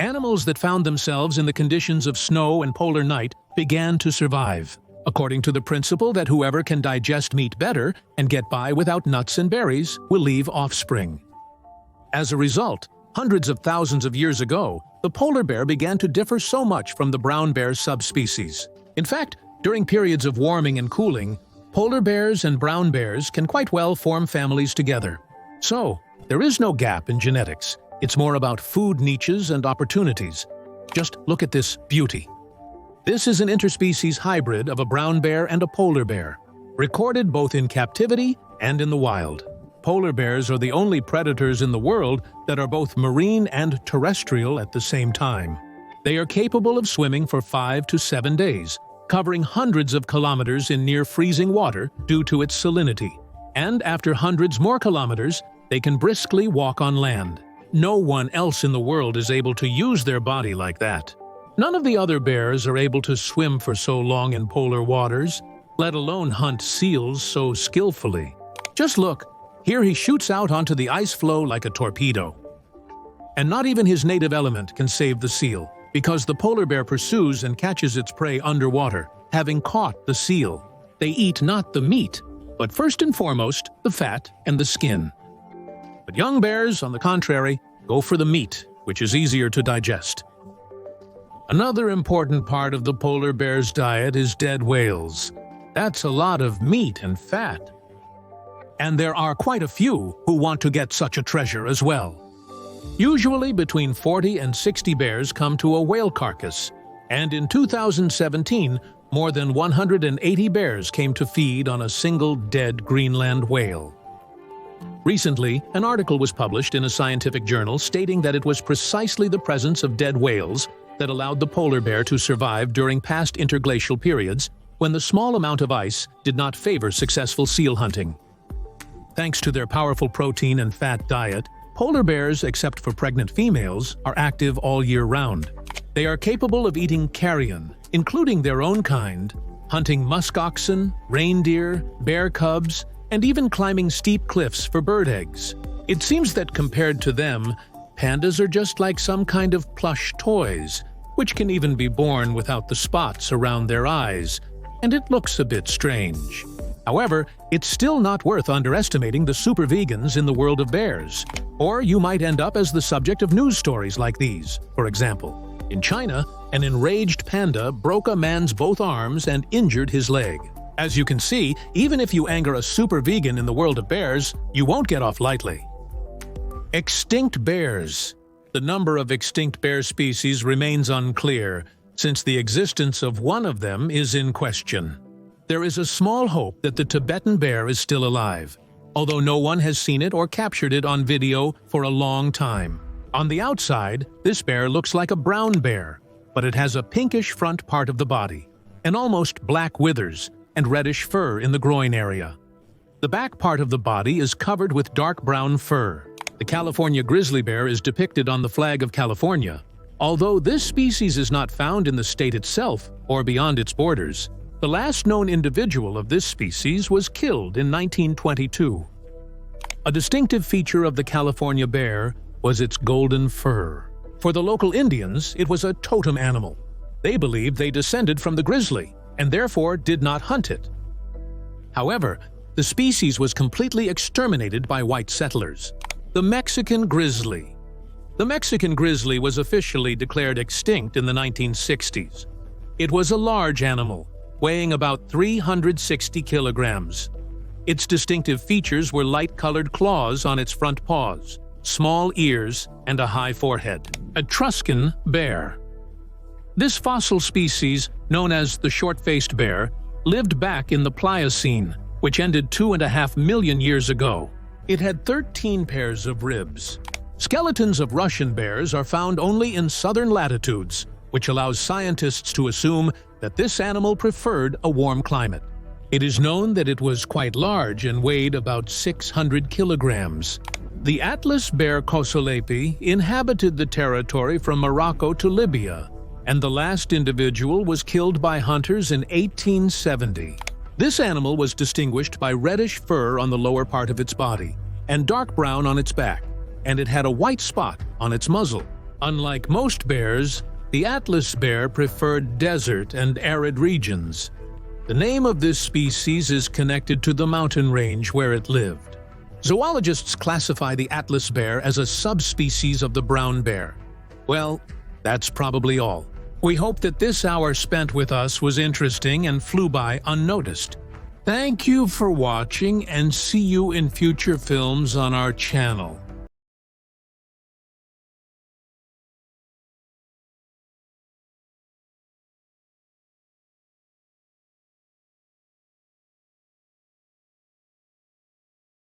Animals that found themselves in the conditions of snow and polar night began to survive, according to the principle that whoever can digest meat better and get by without nuts and berries will leave offspring. As a result, hundreds of thousands of years ago, the polar bear began to differ so much from the brown bear subspecies. In fact, during periods of warming and cooling, polar bears and brown bears can quite well form families together. So, there is no gap in genetics. It's more about food niches and opportunities. Just look at this beauty. This is an interspecies hybrid of a brown bear and a polar bear, recorded both in captivity and in the wild. Polar bears are the only predators in the world that are both marine and terrestrial at the same time. They are capable of swimming for 5 to 7 days, covering hundreds of kilometers in near-freezing water due to its salinity. And after hundreds more kilometers, they can briskly walk on land. No one else in the world is able to use their body like that. None of the other bears are able to swim for so long in polar waters, let alone hunt seals so skillfully. Just look, here he shoots out onto the ice floe like a torpedo. And not even his native element can save the seal, because the polar bear pursues and catches its prey underwater, having caught the seal. They eat not the meat, but first and foremost, the fat and the skin. But young bears, on the contrary, go for the meat, which is easier to digest. Another important part of the polar bear's diet is dead whales. That's a lot of meat and fat. And there are quite a few who want to get such a treasure as well. Usually between 40 and 60 bears come to a whale carcass, and in 2017, more than 180 bears came to feed on a single dead Greenland whale. Recently, an article was published in a scientific journal stating that it was precisely the presence of dead whales that allowed the polar bear to survive during past interglacial periods when the small amount of ice did not favor successful seal hunting. Thanks to their powerful protein and fat diet, polar bears, except for pregnant females, are active all year round. They are capable of eating carrion, including their own kind, hunting musk oxen, reindeer, bear cubs, and even climbing steep cliffs for bird eggs. It seems that compared to them, pandas are just like some kind of plush toys, which can even be born without the spots around their eyes, and it looks a bit strange. However, it's still not worth underestimating the super vegans in the world of bears, or you might end up as the subject of news stories like these. For example, in China, an enraged panda broke a man's both arms and injured his leg. As you can see, even if you anger a super vegan in the world of bears, you won't get off lightly. Extinct bears. The number of extinct bear species remains unclear, since the existence of one of them is in question. There is a small hope that the Tibetan bear is still alive, although no one has seen it or captured it on video for a long time. On the outside, this bear looks like a brown bear, but it has a pinkish front part of the body, and almost black withers, and reddish fur in the groin area. The back part of the body is covered with dark brown fur. The California grizzly bear is depicted on the flag of California. Although this species is not found in the state itself or beyond its borders, the last known individual of this species was killed in 1922. A distinctive feature of the California bear was its golden fur. For the local Indians, it was a totem animal. They believed they descended from the grizzly, and therefore did not hunt it. However, the species was completely exterminated by white settlers. The Mexican grizzly. The Mexican grizzly was officially declared extinct in the 1960s. It was a large animal, weighing about 360 kilograms. Its distinctive features were light-colored claws on its front paws, small ears, and a high forehead. Etruscan bear. This fossil species, known as the short-faced bear, lived back in the Pliocene, which ended 2.5 million years ago. It had 13 pairs of ribs. Skeletons of Russian bears are found only in southern latitudes, which allows scientists to assume that this animal preferred a warm climate. It is known that it was quite large and weighed about 600 kilograms. The Atlas bear Kosolepi inhabited the territory from Morocco to Libya, and the last individual was killed by hunters in 1870. This animal was distinguished by reddish fur on the lower part of its body and dark brown on its back, and it had a white spot on its muzzle. Unlike most bears, the Atlas bear preferred desert and arid regions. The name of this species is connected to the mountain range where it lived. Zoologists classify the Atlas bear as a subspecies of the brown bear. Well, that's probably all. We hope that this hour spent with us was interesting and flew by unnoticed. Thank you for watching, and see you in future films on our channel.